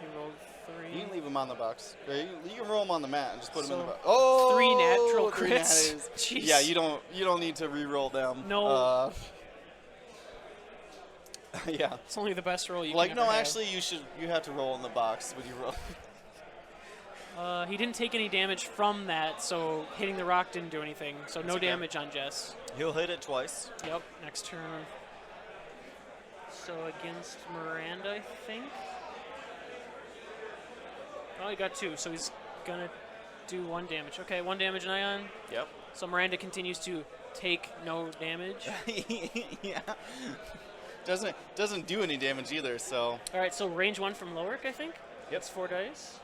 He rolled You 3. can leave them on the box. Or you can roll them on the mat and just put them in the So, box. Oh, 3 natural 3 crits. natties. Jeez. Yeah, you don't need to re-roll them. No. Yeah. It's only the best roll you Like can no, ever have. actually, you have to roll in the box when you roll. He didn't take any damage from that, so hitting the rock didn't do anything. So no okay. damage on Jess. He'll hit it twice. Yep, next turn. So against Miranda, I think. Oh, he got 2, so he's gonna do 1 damage. Okay, 1 damage on Ion. Yep. So Miranda continues to take no damage. Yeah. Doesn't do any damage either. So. All right, so range 1 from Lowick, I think. Yep. It's 4 dice.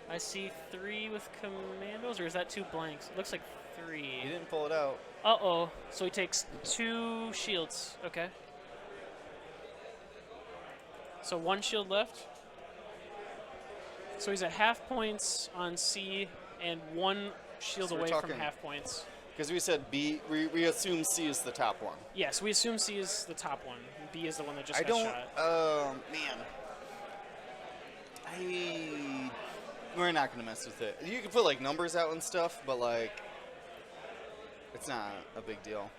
I see 3 with commandos, or is that 2 blanks? It looks like 3. He didn't pull it out. Uh-oh. So he takes 2 shields. Okay. So 1 shield left. So he's at half points on C and 1 shield So we're away from talking- half points. Because we said B, we assume C is the top one. Yes, we assume C is the top one. B is the one that just I got don't. shot. Man. We're not gonna mess with it. You can put like numbers out and stuff, but like, it's not a big deal.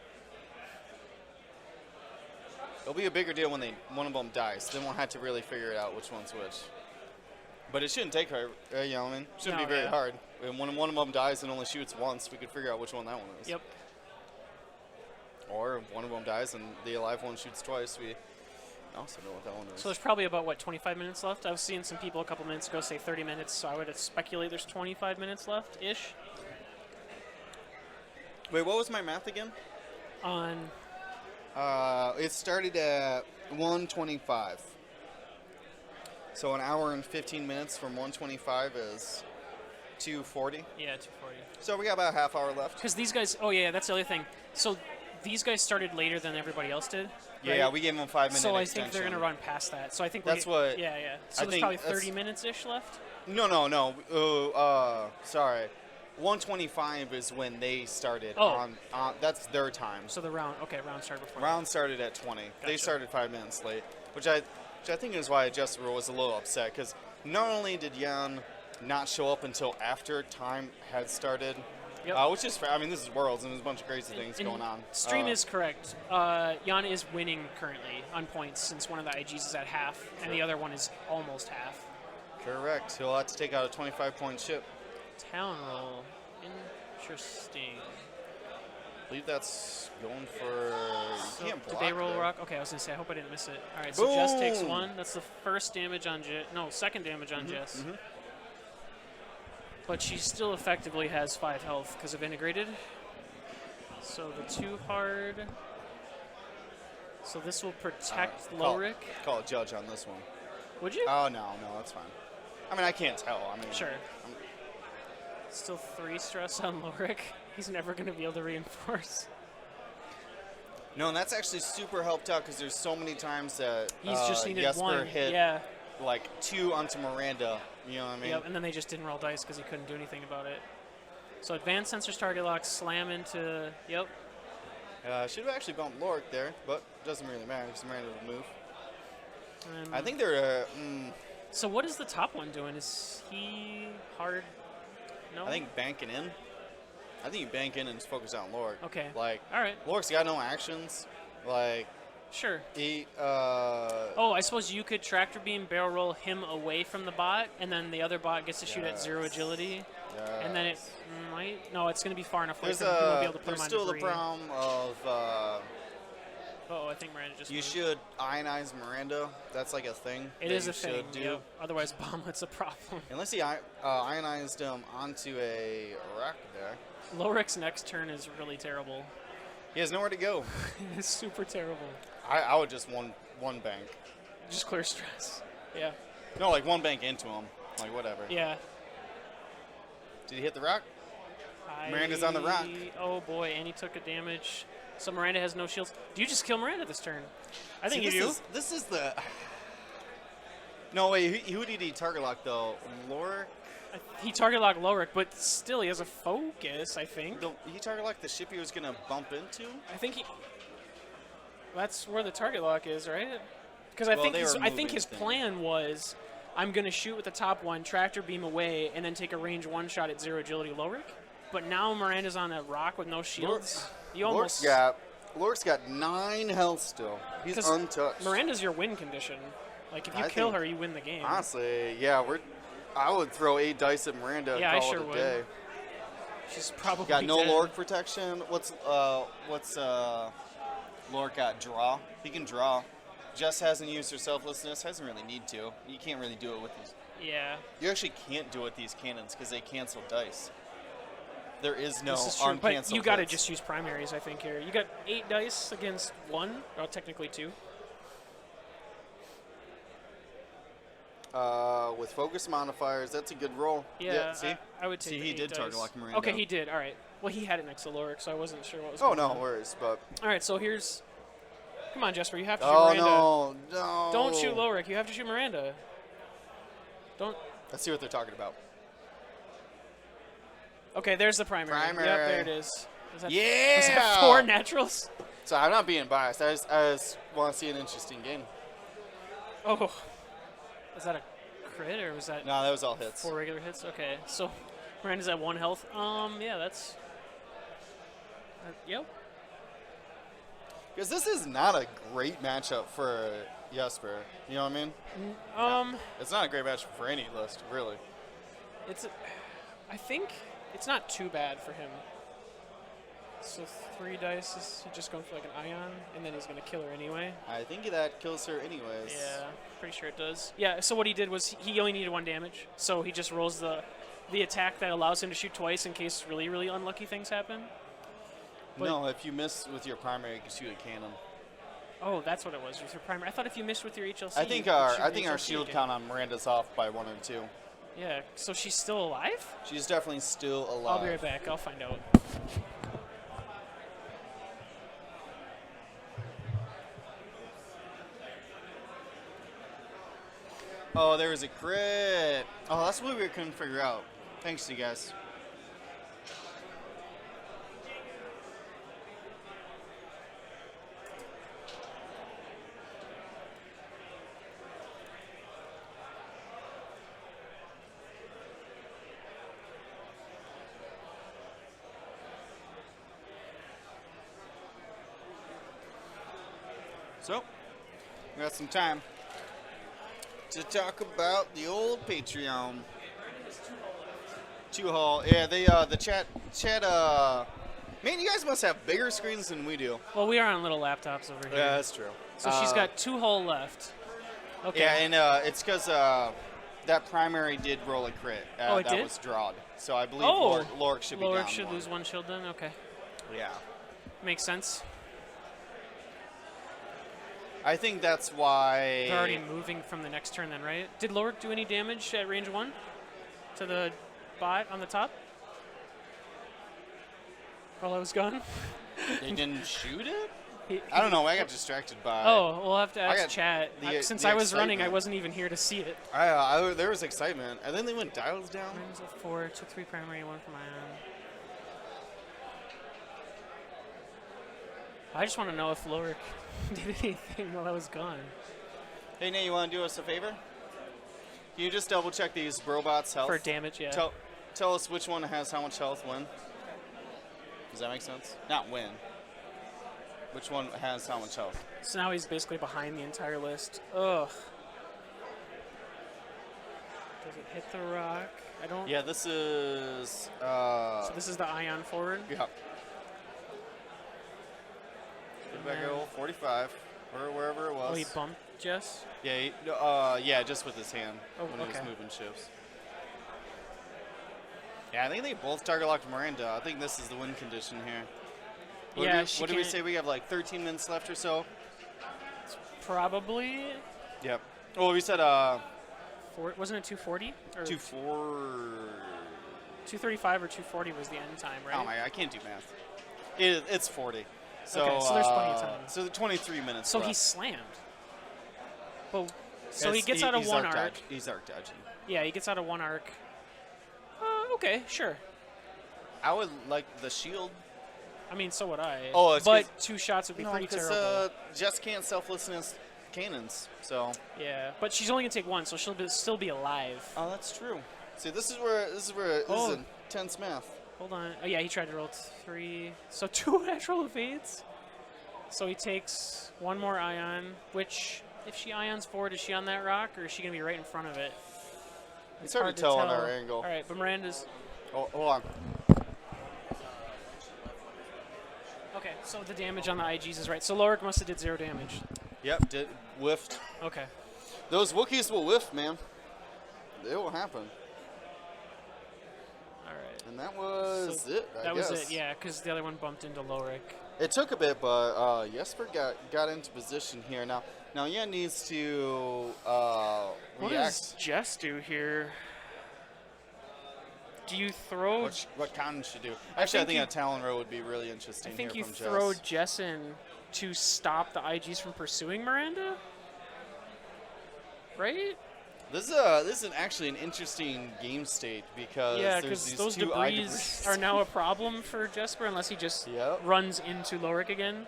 It'll be a bigger deal when one of them dies. Then we'll have to really figure it out which one's which. But it shouldn't take her. You know what I mean? Shouldn't No, be very yeah. hard. And when one of them dies and only shoots once, we could figure out which one that one is. Yep. Or if one of them dies and the alive one shoots twice, we also know what that one is. So there's probably about, what, 25 minutes left? I was seeing some people a couple minutes ago say 30 minutes, so I would speculate there's 25 minutes left-ish Wait, what was my math again? on... It started at 1:25. So an hour and 15 minutes from 1:25 is 2:40. Yeah, 240. So we got about a half hour left. Because these guys... Oh, yeah, that's the other thing. So these guys started later than everybody else did. Yeah, right? we gave them a 5-minute So I extension. think they're going to run past that. So I think That's what- Yeah, yeah. So I there's think probably that's- 30 minutes-ish left? No. Sorry. 1:25 is when they started. Oh. That's their time. So the round... Okay, round started before. Round started at 20. They Gotcha. started 5 minutes late, which I think is why Jesper was a little upset, because not only did Jan not show up until after time had started, Yep. which is fair. I mean, this is Worlds, and there's a bunch of crazy things And going on. Stream is correct. Jan is winning currently on points since one of the IGs is at half, and the other one is almost half. Correct. He'll have to take out a 25-point ship. Town roll. Interesting. I believe that's going for... So you can't did block they roll there. rock? Okay, I was going to say, I hope I didn't miss it. All right, so Jess takes Boom! 1. That's the first damage on Jess. No, second damage on Jess. But she still effectively has 5 health because of integrated. So the 2 hard. So this will protect Lorik. Call a judge on this one. Would you? Oh, no, that's fine. I mean, I can't tell. I mean, Sure. Still 3 stress on Lorik. He's never going to be able to reinforce. No, and that's actually super helped out because there's so many times that He's just needed Jesper 1. hit Yeah. like 2 onto Miranda. You know what I mean? Yep, and then they just didn't roll dice because he couldn't do anything about it. So advanced sensors target lock, slam into... Yep. Should have actually bumped Lorik there, but doesn't really matter because Miranda will move. And I think they're... so what is the top one doing? Is he hard? No? I think banking in. I think you bank in and just focus out on Lorik. Okay. Like, All right. Lorik's got no actions. Like, Sure. he... Oh, I suppose you could tractor beam barrel roll him away from the bot, and then the other bot gets to shoot at 0 agility. And then it might... No, it's going to be far enough away There's from him. He won't be able to put there's him on still the debris. problem of... Oh, I think Miranda just you moved. should ionize Miranda. That's like a thing. It that is you a thing. should do. Yep. Otherwise, bomblet's a problem. Unless he ionized him onto a rock there. Lorik's next turn is really terrible. He has nowhere to go. It's super terrible. I would just one bank. Just clear stress. Yeah. No, like one bank into him. Like whatever. Yeah. Did he hit the rock? Miranda's on the rock. Oh boy, and he took a damage. So Miranda has no shields. Do you just kill Miranda this turn? I think See, you do. This is the. No wait, who did he target lock though? Lore? He target locked Lorik, but still he has a focus, I think. He target locked the ship he was gonna bump into. I think he. That's where the target lock is, right? Because I Well, think they were I think moving his things. plan was, I'm gonna shoot with the top one, tractor beam away, and then take a range one shot at 0 agility Lorik. But now Miranda's on a rock with no shields. You almost. Lorik's got 9 health still. He's 'Cause untouched. Miranda's your win condition. Like if you I kill think- her, you win the game. Honestly, yeah, I would throw 8 dice at Miranda. Yeah, I and call sure it a would. day. She's probably Got no dead. Lorik protection. What's Lorik got? Draw. He can draw. Jess hasn't used her selflessness. Hasn't really need to. You can't really do it with these. Yeah. You actually can't do it with these cannons because they cancel dice. There is no This is true, but uncanceled you got to hits. just use primaries, I think, here. You got 8 dice against 1, or technically 2. With focus modifiers, that's a good roll. Yeah, see? I would take See, the he 8 did dice. target lock Miranda. Okay, he did. All right. Well, he had it next to Lorik, so I wasn't sure what was Oh, going no on. worries, but... All right, so here's... Come on, Jesper, you have to shoot Oh, Miranda. no. Don't shoot Lorik. You have to shoot Miranda. Don't... Let's see what they're talking about. Okay, there's the primary. Primary. Yep, there it is. Is that, Yeah! Is that 4 naturals? So I'm not being biased. I just want to see an interesting game. Oh. Is that a crit, or was that... No, that was all hits. 4 regular hits? Okay, so Miranda's at 1 health. Yeah, that's... yep. Because this is not a great matchup for Jesper. You know what I mean? It's not a great matchup for any list, really. I think it's not too bad for him. So 3 dice, is he just going for like an ion, and then he's going to kill her anyway? I think that kills her anyways. Yeah, pretty sure it does. Yeah, so what he did was he only needed 1 damage, so he just rolls the attack that allows him to shoot twice in case really, really unlucky things happen. But no, if you miss with your primary, you can shoot a cannon. oh, that's what it was with your primary. I thought if you missed with your HLC, I think you could shoot our HLC shield again. count on Miranda's off by 1 and 2. Yeah, so she's still alive? She's definitely still alive. I'll be right back. I'll find out. Oh, there was a crit. Oh, that's what we couldn't figure out. Thanks, you guys. So, we got some time to talk about the old Patreon. 2-hall. Yeah, the chat man, you guys must have bigger screens than we do. Well, we are on little laptops over here. Yeah, that's true. So she's got 2 hull left. Okay. Yeah, and it's because that primary did roll a crit. Oh, it that did? was drawed. So I believe Oh, Lorik should be down Lorik should 1. lose 1 shield then? Okay. Yeah. Makes sense. I think that's why... They're already moving from the next turn then, right? Did Lorik do any damage at range 1 to the bot on the top? While I was gone? They didn't shoot it? He- I don't know. I got distracted by... Oh, we'll have to I ask got chat. Since the I was running, I excitement. wasn't even here to see it. There was excitement. And then they went dials down. Range of 4, took 3 primary, 1 from ion. I just want to know if Lorik did anything while I was gone. Hey, Nate, you want to do us a favor? Can you just double check these robots' health? For damage, yeah. Tell us which one has how much health when. Does that make sense? Not when. Which one has how much health? So now he's basically behind the entire list. Ugh. Does it hit the rock? I don't... Yeah, this is... So this is the ion forward? Yeah. Get back at old 45, or wherever it was. Oh, he bumped Jess? Yeah, yeah, just with his hand Oh, when he was okay. moving ships. Yeah, I think they both target locked Miranda. I think this is the win condition here. Yeah, What did we say? We have like 13 minutes left or so. Probably. Yep. Well, we said Wasn't it 240? Or 2-4. 235 or 240 was the end time, right? Oh my! I can't do math. It's 40. So, Okay, so there's plenty of time. So the 23 minutes. So left. he slammed. But so Yes, he gets out of he's one arc arc. He's arc dodging. Yeah, he gets out of one arc. Okay, sure. I would like the shield. I mean, so would I. Oh, it's but 2 shots would be No, pretty because terrible. Jess can't selflessness cannons. So. Yeah, but she's only gonna take 1, so she'll still be alive. Oh, that's true. See, this is intense math. Hold on. Oh yeah, he tried to roll 3. So 2 natural evades. So he takes 1 more ion. Which, if she ions forward, is she on that rock or is she gonna be right in front of it? It's hard to tell on our angle. All right, but Miranda's. Oh, hold on. Okay, so the damage on the IGs is right. So Lorik must have did 0 damage. Yep, whiffed. Okay. Those Wookiees will whiff, man. It will happen. All right. And that was it, I That guess. was it, yeah, because the other one bumped into Lorik. It took a bit, but Jesper got into position here. Now Yen needs to What react. does Jess do here? Do you throw? What Conan should do. Actually, I think you- a Talon Row would be really interesting I think here you from throw Jess. Jess in to stop the IGs from pursuing Miranda. Right? This is actually an interesting game state because Yeah, there's because these those 2 debris are now a problem for Jesper unless he just Yep. runs into Lorik again.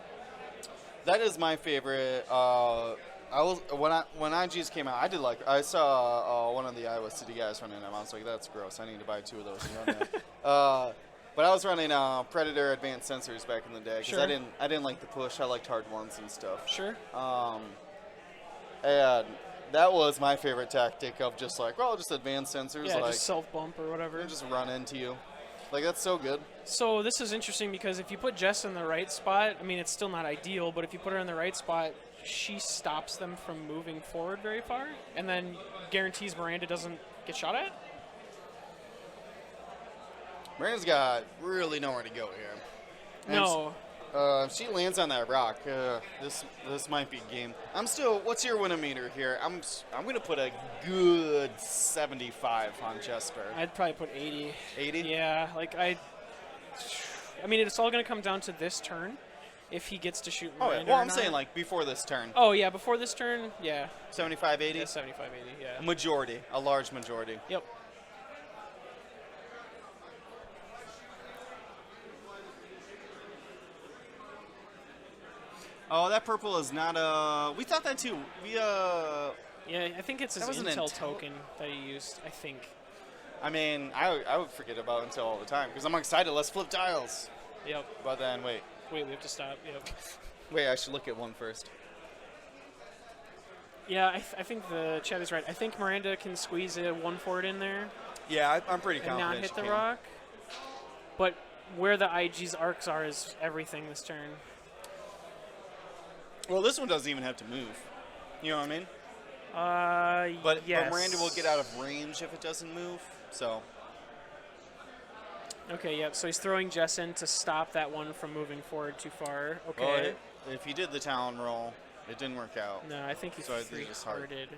That is my favorite. When IGs came out, I saw one of the Iowa City guys running them. I was like, that's gross. I need to buy 2 of those and run that. But I was running Predator Advanced Sensors back in the day because Sure. I didn't like the push. I liked hard ones and stuff. Sure. And that was my favorite tactic of just like, well, just advanced sensors, Yeah, like just self bump or whatever. they just run into you. Like that's so good. So this is interesting because if you put Jess in the right spot, I mean, it's still not ideal, but if you put her in the right spot, she stops them from moving forward very far and then guarantees Miranda doesn't get shot at. Miranda's got really nowhere to go here. And No. if she lands on that rock, this might be game. What's your win-a-meter here? I'm gonna put a good 75 on Jesper. I'd probably put 80. 80? Yeah, like I mean, it's all going to come down to this turn if he gets to shoot Oh, Miranda well, or I'm not. saying like before this turn. Oh, yeah, before this turn, yeah. 75, 80? Yeah, 75, 80, yeah. Majority, a large majority. Yep. Oh, that purple is not we thought that too. Yeah, I think it's his That was an intel intel- token that he used, I think. I mean, I would forget about Intel all the time because I'm excited. Let's flip tiles. Yep. But then, wait, We have to stop, yep. I should look at one first. Yeah, I think the chat is right. I think Miranda can squeeze a 1 forward in there Yeah, I'm pretty and confident not hit she the can. rock. But where the IG's arcs are is everything this turn. Well, this one doesn't even have to move. You know what I mean? But yes. Miranda will get out of range if it doesn't move. So Okay, yep. So he's throwing Jess in to stop that one from moving forward too far. Okay. well, if he did the Talon roll, it didn't work out. No, I think he So I think it's hard. three-hearted.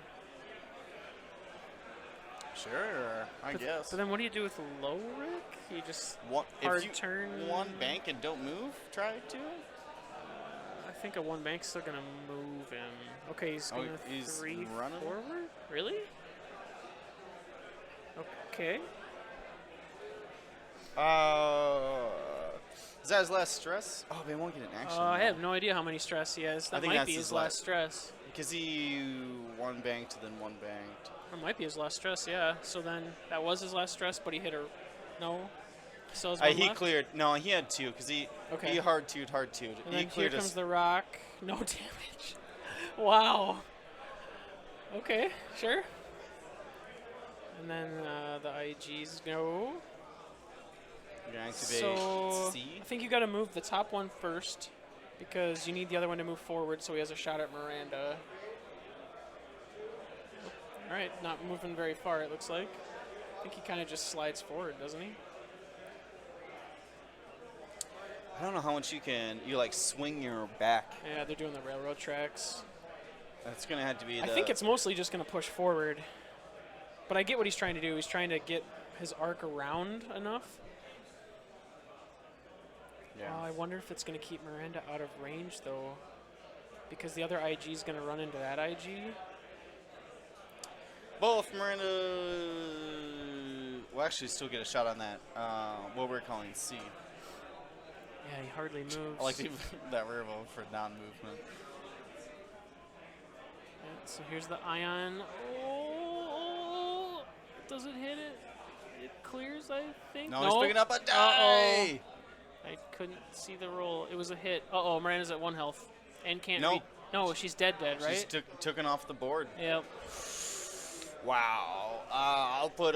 Sure, I guess. So then what do you do with Lorik? You just If hard you turn. one bank and don't move, try to. I think a 1 bank's still gonna move him. Okay, he's Oh, gonna he's 3 running? forward. Really? Okay. Is that his last stress? Oh, they won't get an action. I have no idea how many stress he has. That think might that's be his his last stress. Because he one banked, then one banked. That might be his last stress. Yeah. So then that was his last stress, but he hit her. No. So He left? cleared. No, he had 2 because he hard two'd. And He then here cleared comes his. the rock. No damage. Wow. Okay, sure. And then the IGs go. You're gonna activate So C. I think you got to move the top one first because you need the other one to move forward so he has a shot at Miranda. All right, not moving very far it looks like. I think he kind of just slides forward, doesn't he? I don't know how much you like swing your back. Yeah, they're doing the railroad tracks. That's gonna have to be. I think it's mostly just going to push forward. But I get what he's trying to do. He's trying to get his arc around enough. Yeah. I wonder if it's going to keep Miranda out of range, though. Because the other IG is going to run into that IG. Well, if Miranda will actually still get a shot on that, what we're calling C. Yeah, he hardly moves. I like that rear vote for non-movement. Yeah, so here's the ion. Oh, does it hit it? It clears, I think. No, he's picking up a die. I couldn't see the roll. It was a hit. Uh-oh, Miranda's at 1 health. And can't No. be. No, she's dead, right? She's taken off the board. Yep. Wow. I'll put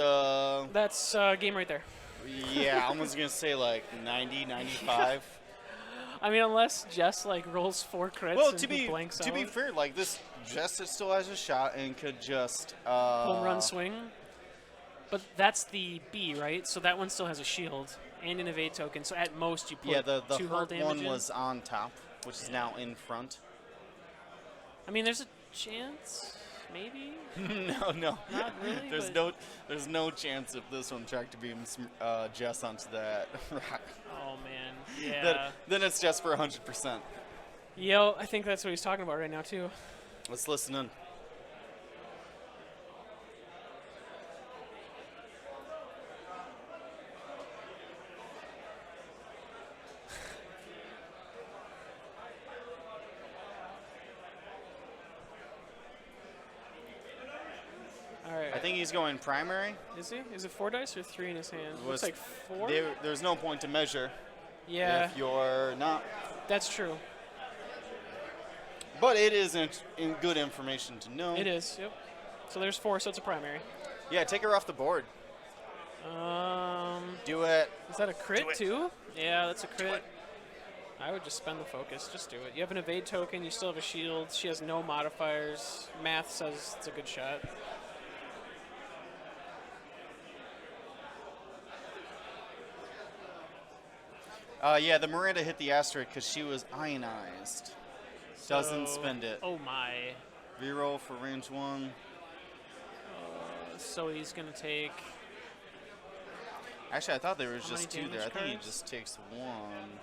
That's game right there. yeah, I was going to say like 90, 95. I mean, unless Jess like rolls 4 crits Well, and he blanks to be out. fair, like this Jess still has a shot and could just Home run swing. But that's the B, right? So that one still has a shield and an evade token. So at most you put Yeah, the 2 hull hurt damage one in. was on top, which is now in front. I mean, there's a chance, maybe. No. Not really. There's no chance if this one tractor beams Jess onto that rock. Oh man, yeah. Then it's just for 100%. Yo, I think that's what he's talking about right now too. Let's listen in. All right. I think he's going primary. Is he? Is it 4 dice or 3 in his hand? Was- Looks like 4. There's no point to measure Yeah, if you're not. that's true. But it is in good information to know. It is. Yep. So there's 4, so it's a primary. Yeah, take her off the board. Do it. Is that a crit Do it. too? Yeah, that's a crit. I would just spend the focus. Just do it. You have an evade token. You still have a shield. She has no modifiers. Math says it's a good shot. Yeah, the Miranda hit the asterisk because she was ionized. Doesn't So- spend it. Oh my. Reroll for range 1. So he's gonna take. Actually, I thought there was How just many 2 there. I damage think he cards? just takes 1.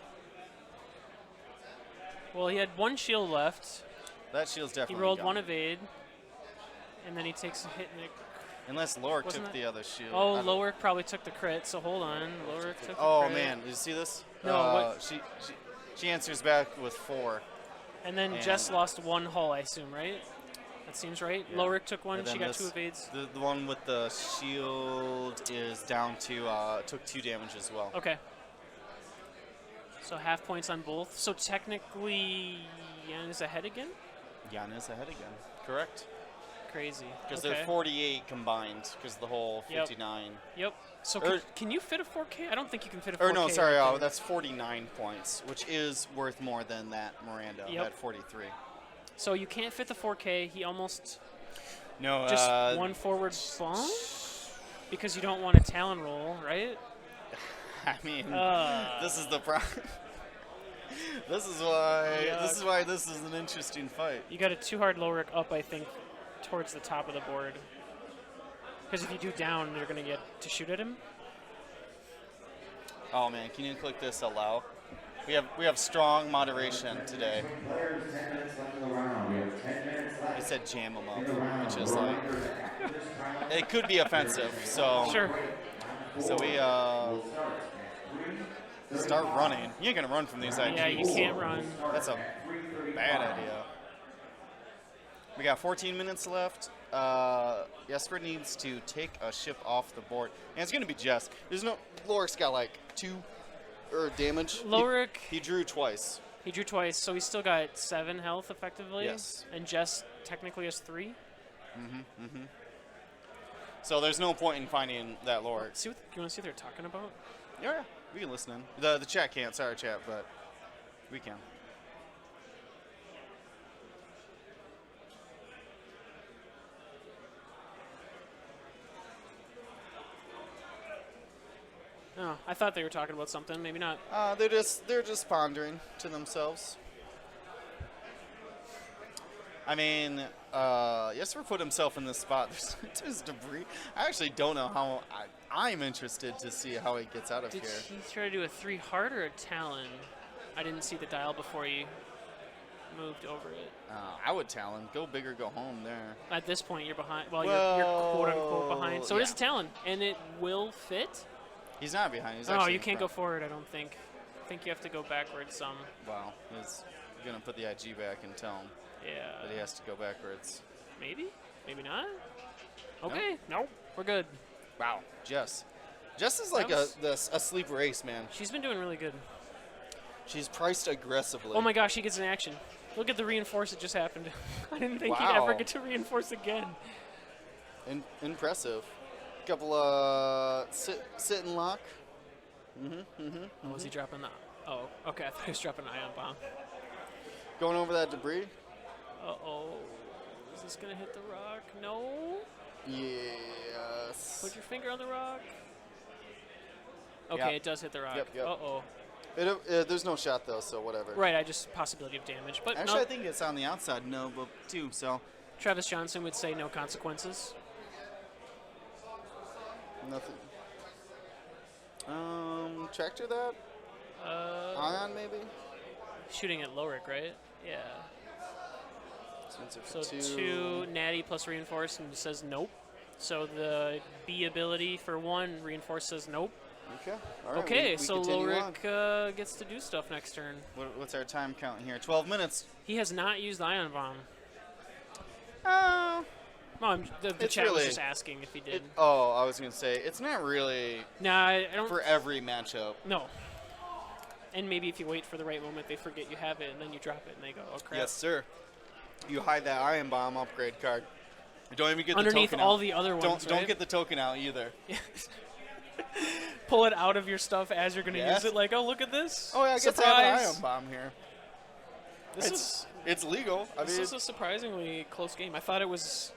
Well, he had 1 shield left. That shield's He definitely rolled gone. 1 evade, and then he takes a hit. And it, Unless Lorik Wasn't took that- the other shield. oh, I don't- Lower probably took the crit. So hold on, Lower took the Oh crit. man, did you see this? No, what- She answers back with 4. And then And- Jess lost 1 hull, I assume, right? That seems right. Yeah. Lorik took 1. And She then got 2 this- evades. The one with the shield is down to took 2 damage as well. Okay. So half points on both. So technically, Yan is ahead again? Yan is ahead again. Correct. Crazy. Because okay. they're 48 combined. Because the whole Yep. 59. Yep. So Or- can you fit a 4K? I don't think you can fit a 4K. Or no, sorry, right there. that's 49 points, which is worth more than that Miranda Yep. at 43. So you can't fit the 4K. He almost No, just 1 forward bump? Because you don't want a Talon roll, right? I mean, Uh. this is the problem. This is why. Yuck. This is why this is an interesting fight. You got a 2 hard Lorik up, I think, towards the top of the board. Because if you do down, you're going to get to shoot at him. Oh man, can you click this allow? We have strong moderation today. Players, 10 minutes left in the round. We have 10 minutes left. It said jam them up, In the round. which is like it could be offensive. So Sure. So we start running. You ain't gonna run from these IGs. Yeah, you can't run. That's a bad idea. We got 14 minutes left. Jesper needs to take a ship off the board, and it's gonna be Jess. There's no Lorik's got like 2 damage. Lorik, He drew twice. he drew twice, so he's still got 7 health effectively. Yes. And Jess technically has 3. So there's no point in finding that Lorik. See what you want to see what they're talking about? Yeah, we can listen in. The chat can't. Sorry, chat, but we can. Oh, I thought they were talking about something. Maybe not. They're just pondering to themselves. I mean, Jesper put himself in this spot. There's debris. I actually don't know how. I'm interested to see how he gets out of Did here. he try to do a 3 hard or a Talon? I didn't see the dial before he moved over it. I would Talon. Go big or go home there. At this point, you're behind. Well, you're quote unquote behind. So it is yeah. a Talon, and it will fit. He's not behind. He's Oh, actually you in can't go front. forward. I don't think. I think you have to go backwards some. Wow. He's gonna put the IG back and tell him Yeah. that he has to go backwards. Maybe. Maybe not. Okay. Nope. We're good. Wow. Jess is like a sleeper ace, man. She's been doing really good. She's priced aggressively. Oh my gosh, he gets an action. Look at the reinforce that just happened. I didn't think he'd Wow. ever get to reinforce again. Impressive. Couple sit and lock. Oh, was he dropping the? Oh, okay. I thought he was dropping an ion bomb. Going over that debris. Uh-oh. Is this going to hit the rock? No. Yes. Put your finger on the rock. Okay, Yep. it does hit the rock. Yep. Uh-oh. There's no shot though, so whatever. Right, I just possibility of damage. But Actually, no, I think it's on the outside. No, but too. So Travis Johnson would say no consequences. nothing. Tractor that. Ion maybe. Shooting at Lorik, right? Yeah. So Two. 2 natty plus reinforce and says nope. So the B ability for 1 reinforce says nope. Okay. All right, Okay, we so continue on. Lorik gets to do stuff next turn. What's our time count here? 12 minutes. He has not used the ion bomb. Oh. No, the It's chat was really- just asking if he did. I was gonna say it's not really Nah, I don't. for every matchup. No. And maybe if you wait for the right moment, they forget you have it, and then you drop it, and they go, "Oh crap!" Yes, sir. You hide that iron bomb upgrade card. Don't even get Underneath the token all out. the other ones, Don't right? get the token out either. Pull it out of your stuff as you're gonna Yes. use it. Like, oh, look at this! Oh yeah, I get to have an Surprise! iron bomb here. It's legal. I This mean, is a surprisingly close game. I thought it was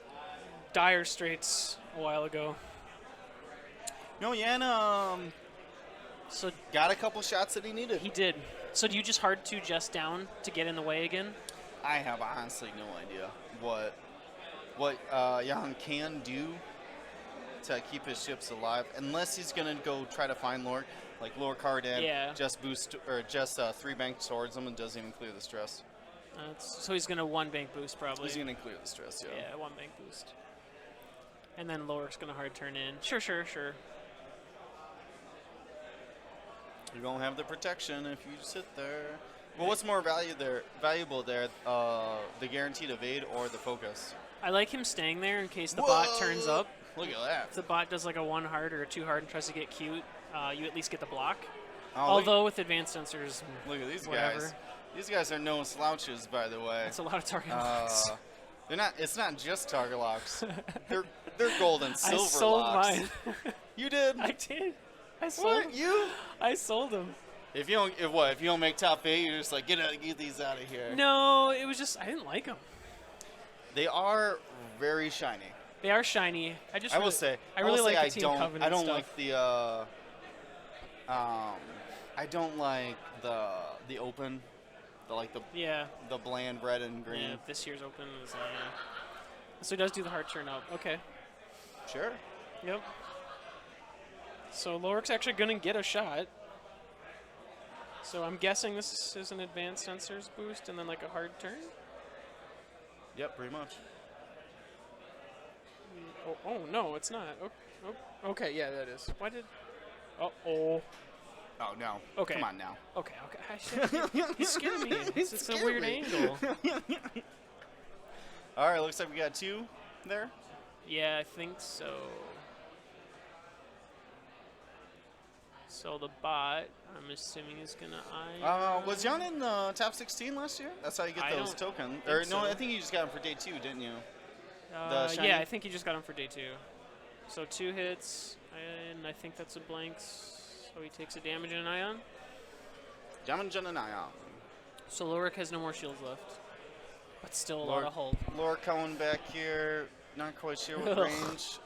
dire straits a while ago. no, Yana So got a couple shots that he needed. he did. So do you just hard to Jess down to get in the way again? I have honestly no idea what Jan can do to keep his ships alive, unless he's gonna go try to find Lork, like Lork hard in, Yeah. just boost or just 3 bank towards him and doesn't even clear the stress. So he's gonna 1 bank boost probably. He's gonna clear the stress, yeah. Yeah, 1 bank boost. And then Lorik's gonna hard turn in. Sure. You don't have the protection if you sit there. Well, what's more valuable there, the guaranteed evade or the focus? I like him staying there in case the bot turns up. Look at that. If the bot does like a 1 hard or a 2 hard and tries to get cute, you at least get the block. Oh, Although with advanced sensors, look at these whatever. guys. These guys are no slouches, by the way. It's a lot of target locks. They're not. It's not just target locks. they're gold and I silver sold locks. mine. You did. I did. I sold. What you? I sold them. If you don't make top 8, you're just like get these out of here. No, it was just I didn't like them. They are very shiny. They are shiny. I will say. I really will say like the Team Covenant I don't stuff. like the. I don't like the open, Yeah. the bland red and green. Yeah. This year's open is. So he does do the hard turn up. Okay. Sure. Yep. So Lorik's actually gonna get a shot. So I'm guessing this is an advanced sensors boost and then like a hard turn. Yep, pretty much. Oh no, it's not. Okay, yeah, that is. Why did? Oh. Oh no. Okay. Come on now. Okay. He's scaring me. It's a scared weird me. angle. All right, looks like we got 2 there. Yeah, I think so. So the bot, I'm assuming, is gonna eye. Was Jan in the top 16 last year? That's how you get I those don't tokens. think Or no, so. I think you just got them for day 2, didn't you? shiny? Yeah, I think you just got him for day 2. So 2 hits, and I think that's a blanks. So he takes a damage and an ion. Damage and an ion. So Lorik has no more shields left, but still a lot of hold. Lore coming back here. Not quite sure what Ugh. range.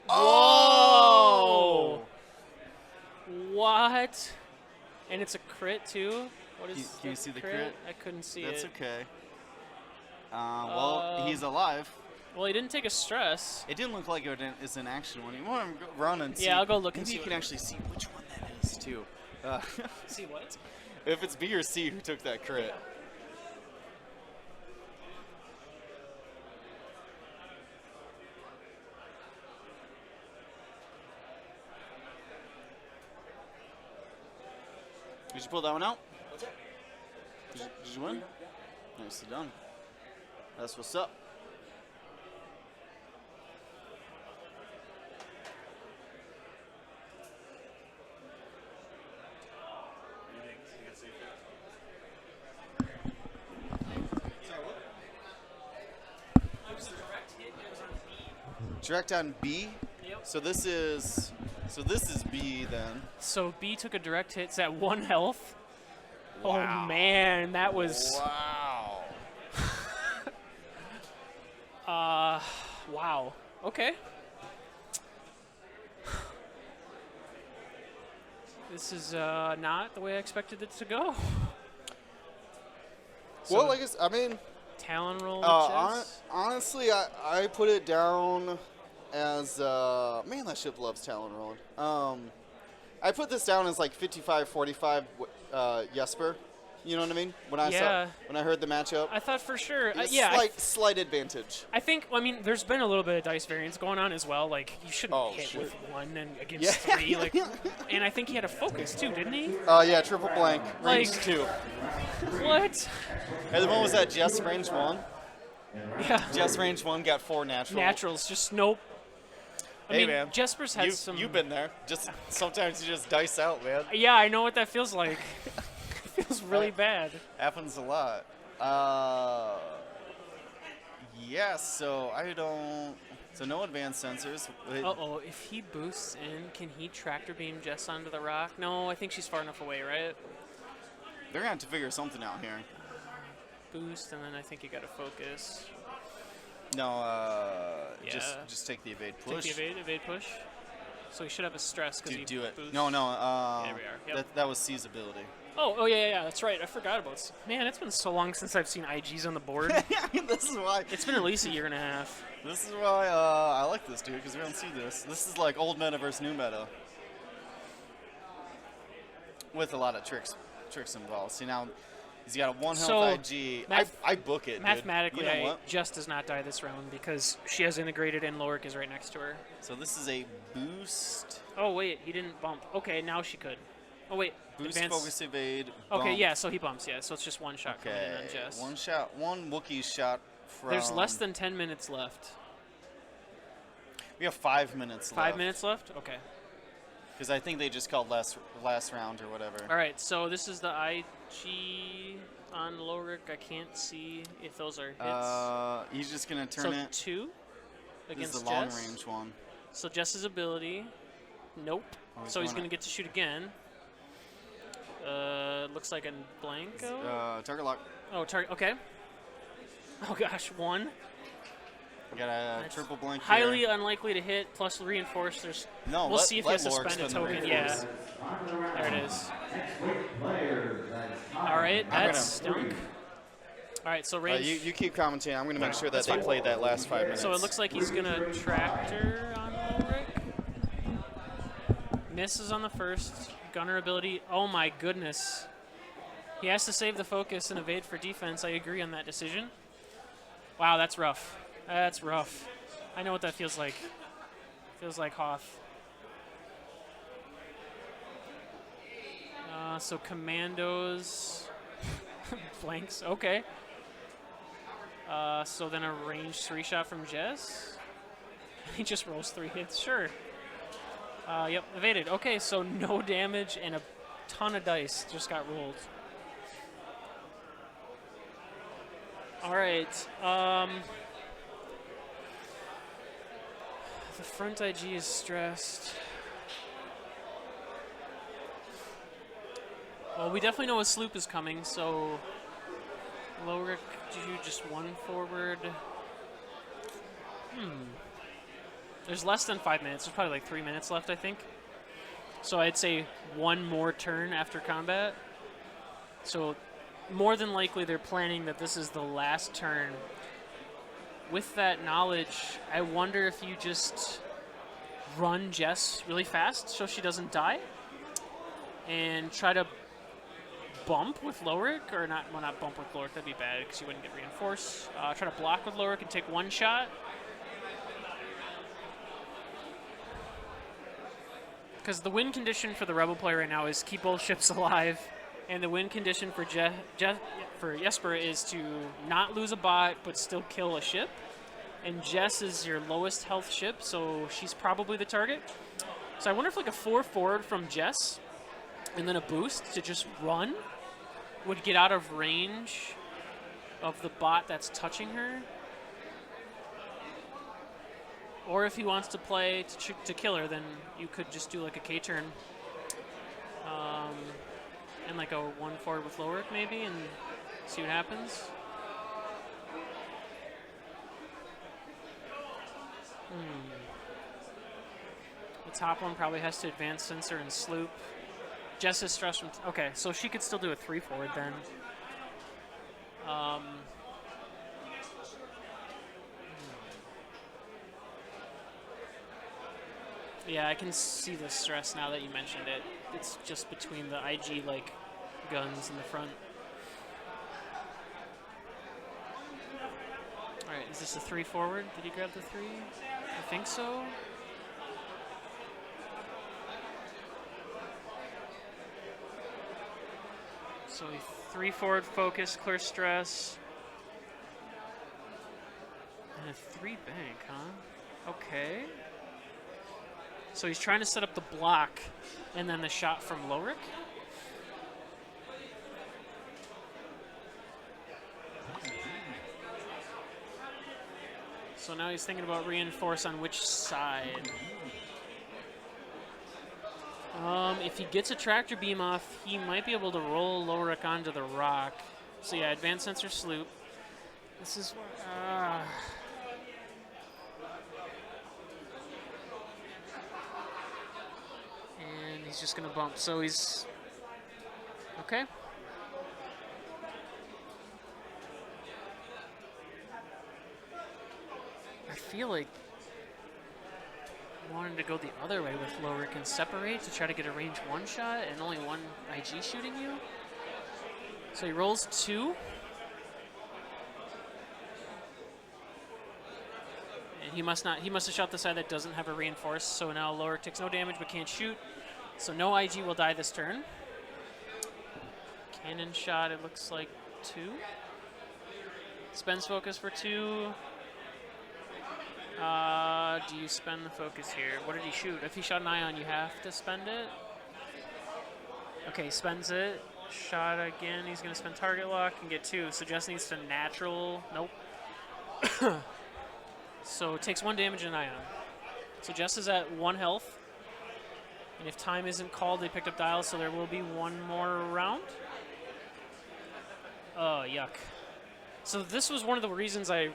Whoa! What? And it's a crit too? What is Can you see the crit? I couldn't see That's it. okay. Well, he's alive. Well, he didn't take a stress. It didn't look like it is an action one. You want to run and see? Yeah, I'll go look and Maybe see you can what it actually see which one that is too. See what? If it's B or C who took that crit. Did you pull that one out? Did you win? Nicely done. That's what's up. Direct on B. Yep. So this is B then. So B took a direct hit. It's at 1 health. Wow. Oh man, that was. Wow. Wow. Okay. This is not the way I expected it to go. Well, I mean, Talon roll. honestly, I put it down as man, that ship loves Talon rolling. I put this down as like 55-45 Jesper. You know what I mean? When I heard the matchup. I thought for sure. Yeah, slight advantage. I think. I mean, there's been a little bit of dice variance going on as well. Like you shouldn't hit with 1 and against 3. Like, and I think he had a focus too, didn't he? Yeah, triple blank, range 2. What? And the one was that Jess range 1. Yeah. Jess range 1 got 4 natural. Naturals, just nope. I mean, man, Jesper's had some. You've been there. Just sometimes you just dice out, man. Yeah, I know what that feels like. It feels really bad. Happens a lot. Yeah, so I don't. So no advanced sensors. Uh-oh, if he boosts in, can he tractor beam Jess onto the rock? No, I think she's far enough away, right? They're going to have to figure something out here. Boost, and then I think you got to focus. No, Yeah. just take the evade push. Take the evade push. So he should have a stress because he do it. boosts. No. There we are. Yep. That was C's ability. Oh, yeah, that's right. I forgot about it. Man, it's been so long since I've seen IGs on the board. This is why. It's been at least a year and a half. This is why I like this dude, because we don't see this. This is like old meta versus new meta. With a lot of tricks involved. See, now he's got a 1 health IG. I book it, Mathematically, dude. You know what? Jess does not die this round because she has integrated and Lorik is right next to her. So this is a boost. Oh, wait, he didn't bump. Okay, now she could. Oh, wait. Boost, advance. focus, evade, Okay, bump. yeah, so he bumps, yeah. So it's just one shot coming in on Jess. One shot, one Wookiee shot from... There's less than 10 minutes left. We have 5 minutes left. 5 minutes left? Okay. Because I think they just called last round or whatever. All right, so this is the IG on Lorik. I can't see if those are hits. He's just going to turn it. So 2 against This is the long Jess. range one. So Jess's ability. Nope. Oh, So he's going to get to shoot again. Looks like a blanco. Target lock. Oh, target. Okay. Oh gosh, 1. We got a That's triple blank highly here. unlikely to hit. Plus reinforce. There's. No, we'll see if he has to Lorik spend a spend the token. Yeah. reinforce. There it is. All right, that's stunk. All right, so range. You keep commenting. I'm going to make sure that they played that last 5 minutes. So it looks like he's gonna tractor on Ulrich. Misses on the first. Gunner ability. Oh my goodness. He has to save the focus and evade for defense. I agree on that decision. Wow, that's rough. That's rough. I know what that feels like. Feels like Hoth. So commandos. Flanks. Okay. So then a range 3 shot from Jess. He just rolls 3 hits. Sure. Yep, evaded. Okay, so no damage and a ton of dice just got rolled. All right. The front IG is stressed. Well, we definitely know a sloop is coming, so Lorik, do you just 1 forward? There's less than 5 minutes. There's probably like 3 minutes left, I think. So I'd say one more turn after combat. So more than likely they're planning that this is the last turn. With that knowledge, I wonder if you just run Jess really fast so she doesn't die and try to bump with Lorik, or not, well, not bump with Lorik, that'd be bad because you wouldn't get reinforced. Try to block with Lorik and take one shot. Because the win condition for the Rebel player right now is keep both ships alive, and the win condition for Jesper is to not lose a bot but still kill a ship. And Jess is your lowest health ship, so she's probably the target. So I wonder if like a 4 forward from Jess and then a boost to just run would get out of range of the bot that's touching her. Or if he wants to play to kill her, then you could just do like a K-turn. And like a 1 forward with Lorik maybe, and see what happens. The top one probably has to advance sensor and sloop. Jess is stressed from... Okay, so she could still do a 3 forward then. Yeah, I can see the stress now that you mentioned it. It's just between the IG like guns in the front. All right, is this a 3 forward? Did he grab the 3? I think so. So 3 forward focus, clear stress. And a 3 bank, huh? Okay. So he's trying to set up the block and then the shot from Lorik. So now he's thinking about reinforce on which side. If he gets a tractor beam off, he might be able to roll Lorik onto the rock. So yeah, advanced sensor sloop. This is... and he's just going to bump. So he's... Okay. I feel like I wanted to go the other way with Lorik and separate to try to get a range 1 shot and only 1 IG shooting you. So he rolls 2. And he must have shot the side that doesn't have a reinforce, so now Lorik takes no damage but can't shoot. So no IG will die this turn. Cannon shot, it looks like 2. Spends focus for 2. Do you spend the focus here? What did he shoot? If he shot an ion, you have to spend it. Okay, spends it. Shot again. He's going to spend target lock and get 2. So Jess needs to natural. Nope. So it takes 1 damage and an ion. So Jess is at 1 health. And if time isn't called, they picked up dials, so there will be 1 more round. Oh, yuck. So this was one of the reasons I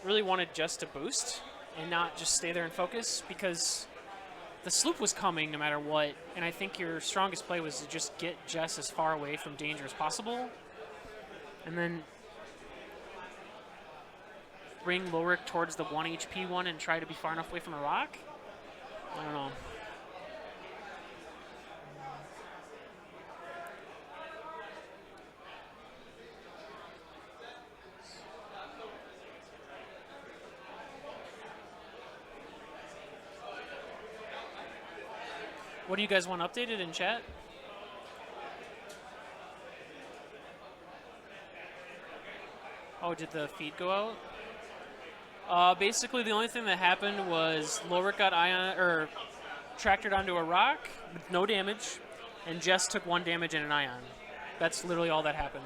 really wanted Jess to boost and not just stay there and focus, because the sloop was coming no matter what, and I think your strongest play was to just get Jess as far away from danger as possible, and then bring Lorik towards the 1 HP one and try to be far enough away from a rock. I don't know. What do you guys want updated in chat? Oh, did the feed go out? Basically, the only thing that happened was Lorik got tractored onto a rock with no damage, and Jess took 1 damage and an ion. That's literally all that happened.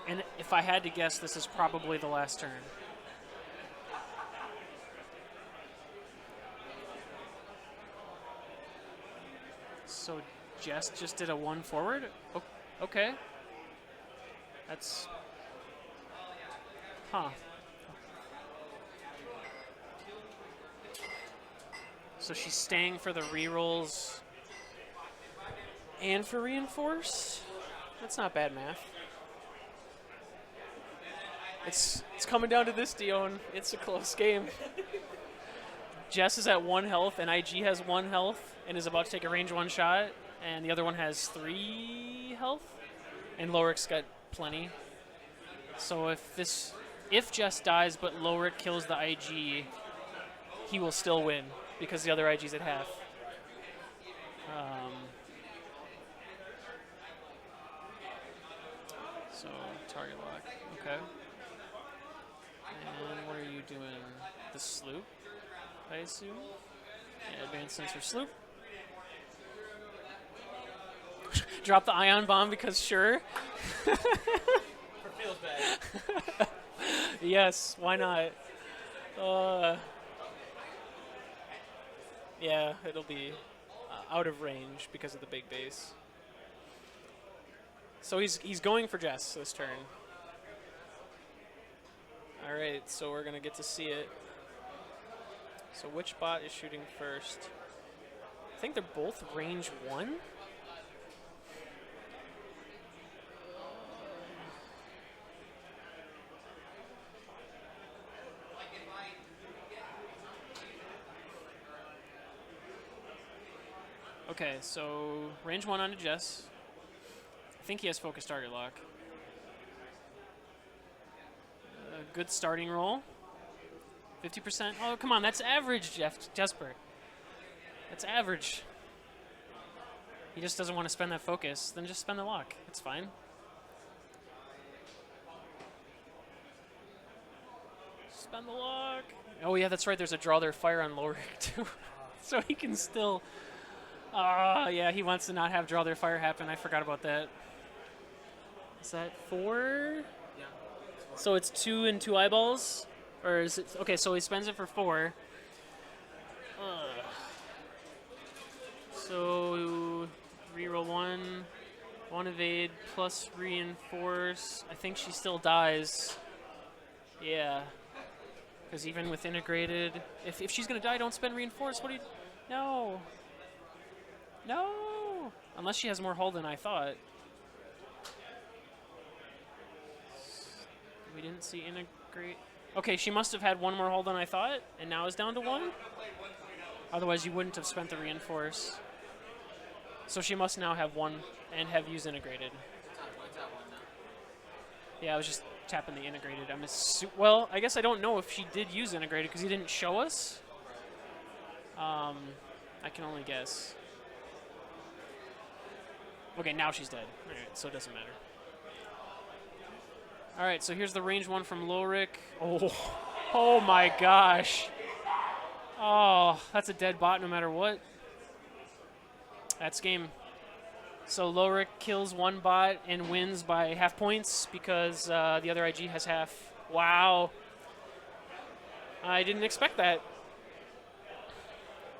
And if I had to guess, this is probably the last turn. So Jess just did a 1 forward? Oh, okay. That's... Huh. So she's staying for the rerolls and for reinforce. That's not bad math. It's coming down to this, Dion. It's a close game. Jess is at 1 health, and IG has 1 health and is about to take a range 1 shot, and the other one has 3 health, and Lorik's got plenty. So if Jess dies but Lorik kills the IG, he will still win because the other IG's at half. So target lock, okay. And what are you doing? The sloop, I assume? Yeah, advanced sensor sloop. Drop the ion bomb because sure. Feels bad. Yes, why not? Yeah, it'll be out of range because of the big base. So he's going for Jess this turn. All right, so we're gonna get to see it. So which bot is shooting first? I think they're both range 1. Okay, so range 1 onto Jess. I think he has focus target lock. Good starting roll. 50%. Oh, come on, that's average, Jesper. That's average. He just doesn't want to spend that focus. Then just spend the lock. It's fine. Spend the lock. Oh, yeah, that's right. There's a draw their fire on Lorik, too. So he can still... yeah, he wants to not have draw their fire happen. I forgot about that. Is that 4? Yeah. So it's 2 and 2 eyeballs? Or is it... Okay, so he spends it for 4. So reroll 1. 1 evade plus reinforce. I think she still dies. Yeah. Because even with integrated... If she's going to die, don't spend reinforce. What do you... No. No! Unless she has more hull than I thought. We didn't see integrate. Okay, she must have had 1 more hull than I thought, and now is down to 1? Otherwise, you wouldn't have spent the reinforce. So she must now have 1 and have used integrated. Yeah, I was just tapping the integrated. Well, I guess I don't know if she did use integrated because he didn't show us. I can only guess. Okay, now she's dead. All right, so it doesn't matter. All right, so here's the range 1 from Lorik. Oh my gosh. Oh, that's a dead bot no matter what. That's game. So Lorik kills 1 bot and wins by half points because the other IG has half. Wow. I didn't expect that.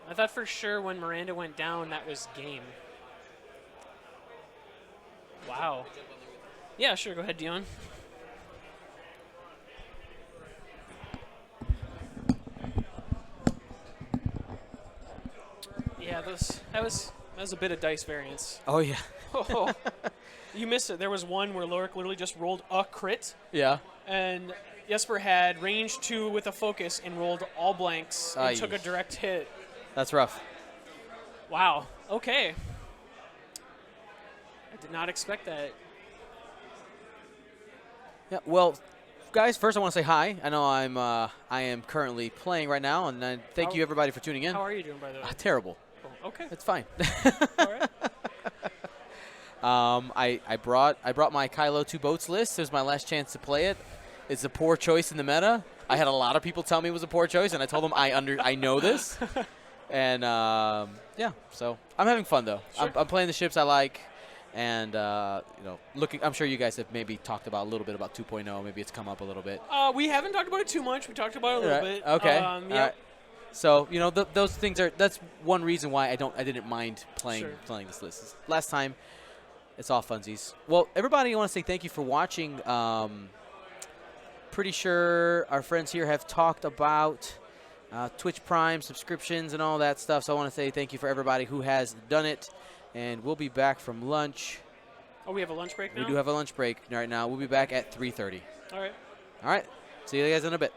I thought for sure when Miranda went down that was game. Wow. Yeah, sure. Go ahead, Dion. Yeah, that was a bit of dice variance. Oh, yeah. Oh, you missed it. There was one where Lorik literally just rolled a crit, Yeah. and Jesper had range 2 with a focus and rolled all blanks and Aye. took a direct hit. That's rough. Wow. Okay. I did not expect that. Yeah. Well, guys, first I want to say hi. I know I am currently playing right now, and thank you everybody for tuning in. How are you doing, by the way? Terrible. Oh, okay. It's fine. All right. I brought my Kylo 2 boats list. It was my last chance to play it. It's a poor choice in the meta. I had a lot of people tell me it was a poor choice, and I told them I know this. And yeah, so I'm having fun though. Sure. I'm playing the ships I like, and looking. I'm sure you guys have maybe talked about a little bit about 2.0. Maybe it's come up a little bit. We haven't talked about it too much. We talked about it a little bit. Okay. Yep. All right. So those things are. That's one reason why I didn't mind playing this list. Last time, it's all funsies. Well, everybody, I want to say thank you for watching. Pretty sure our friends here have talked about Twitch Prime subscriptions and all that stuff. So I want to say thank you for everybody who has done it. And we'll be back from lunch. Oh, we have a lunch break now? We do have a lunch break right now. We'll be back at 3:30. All right. All right. See you guys in a bit.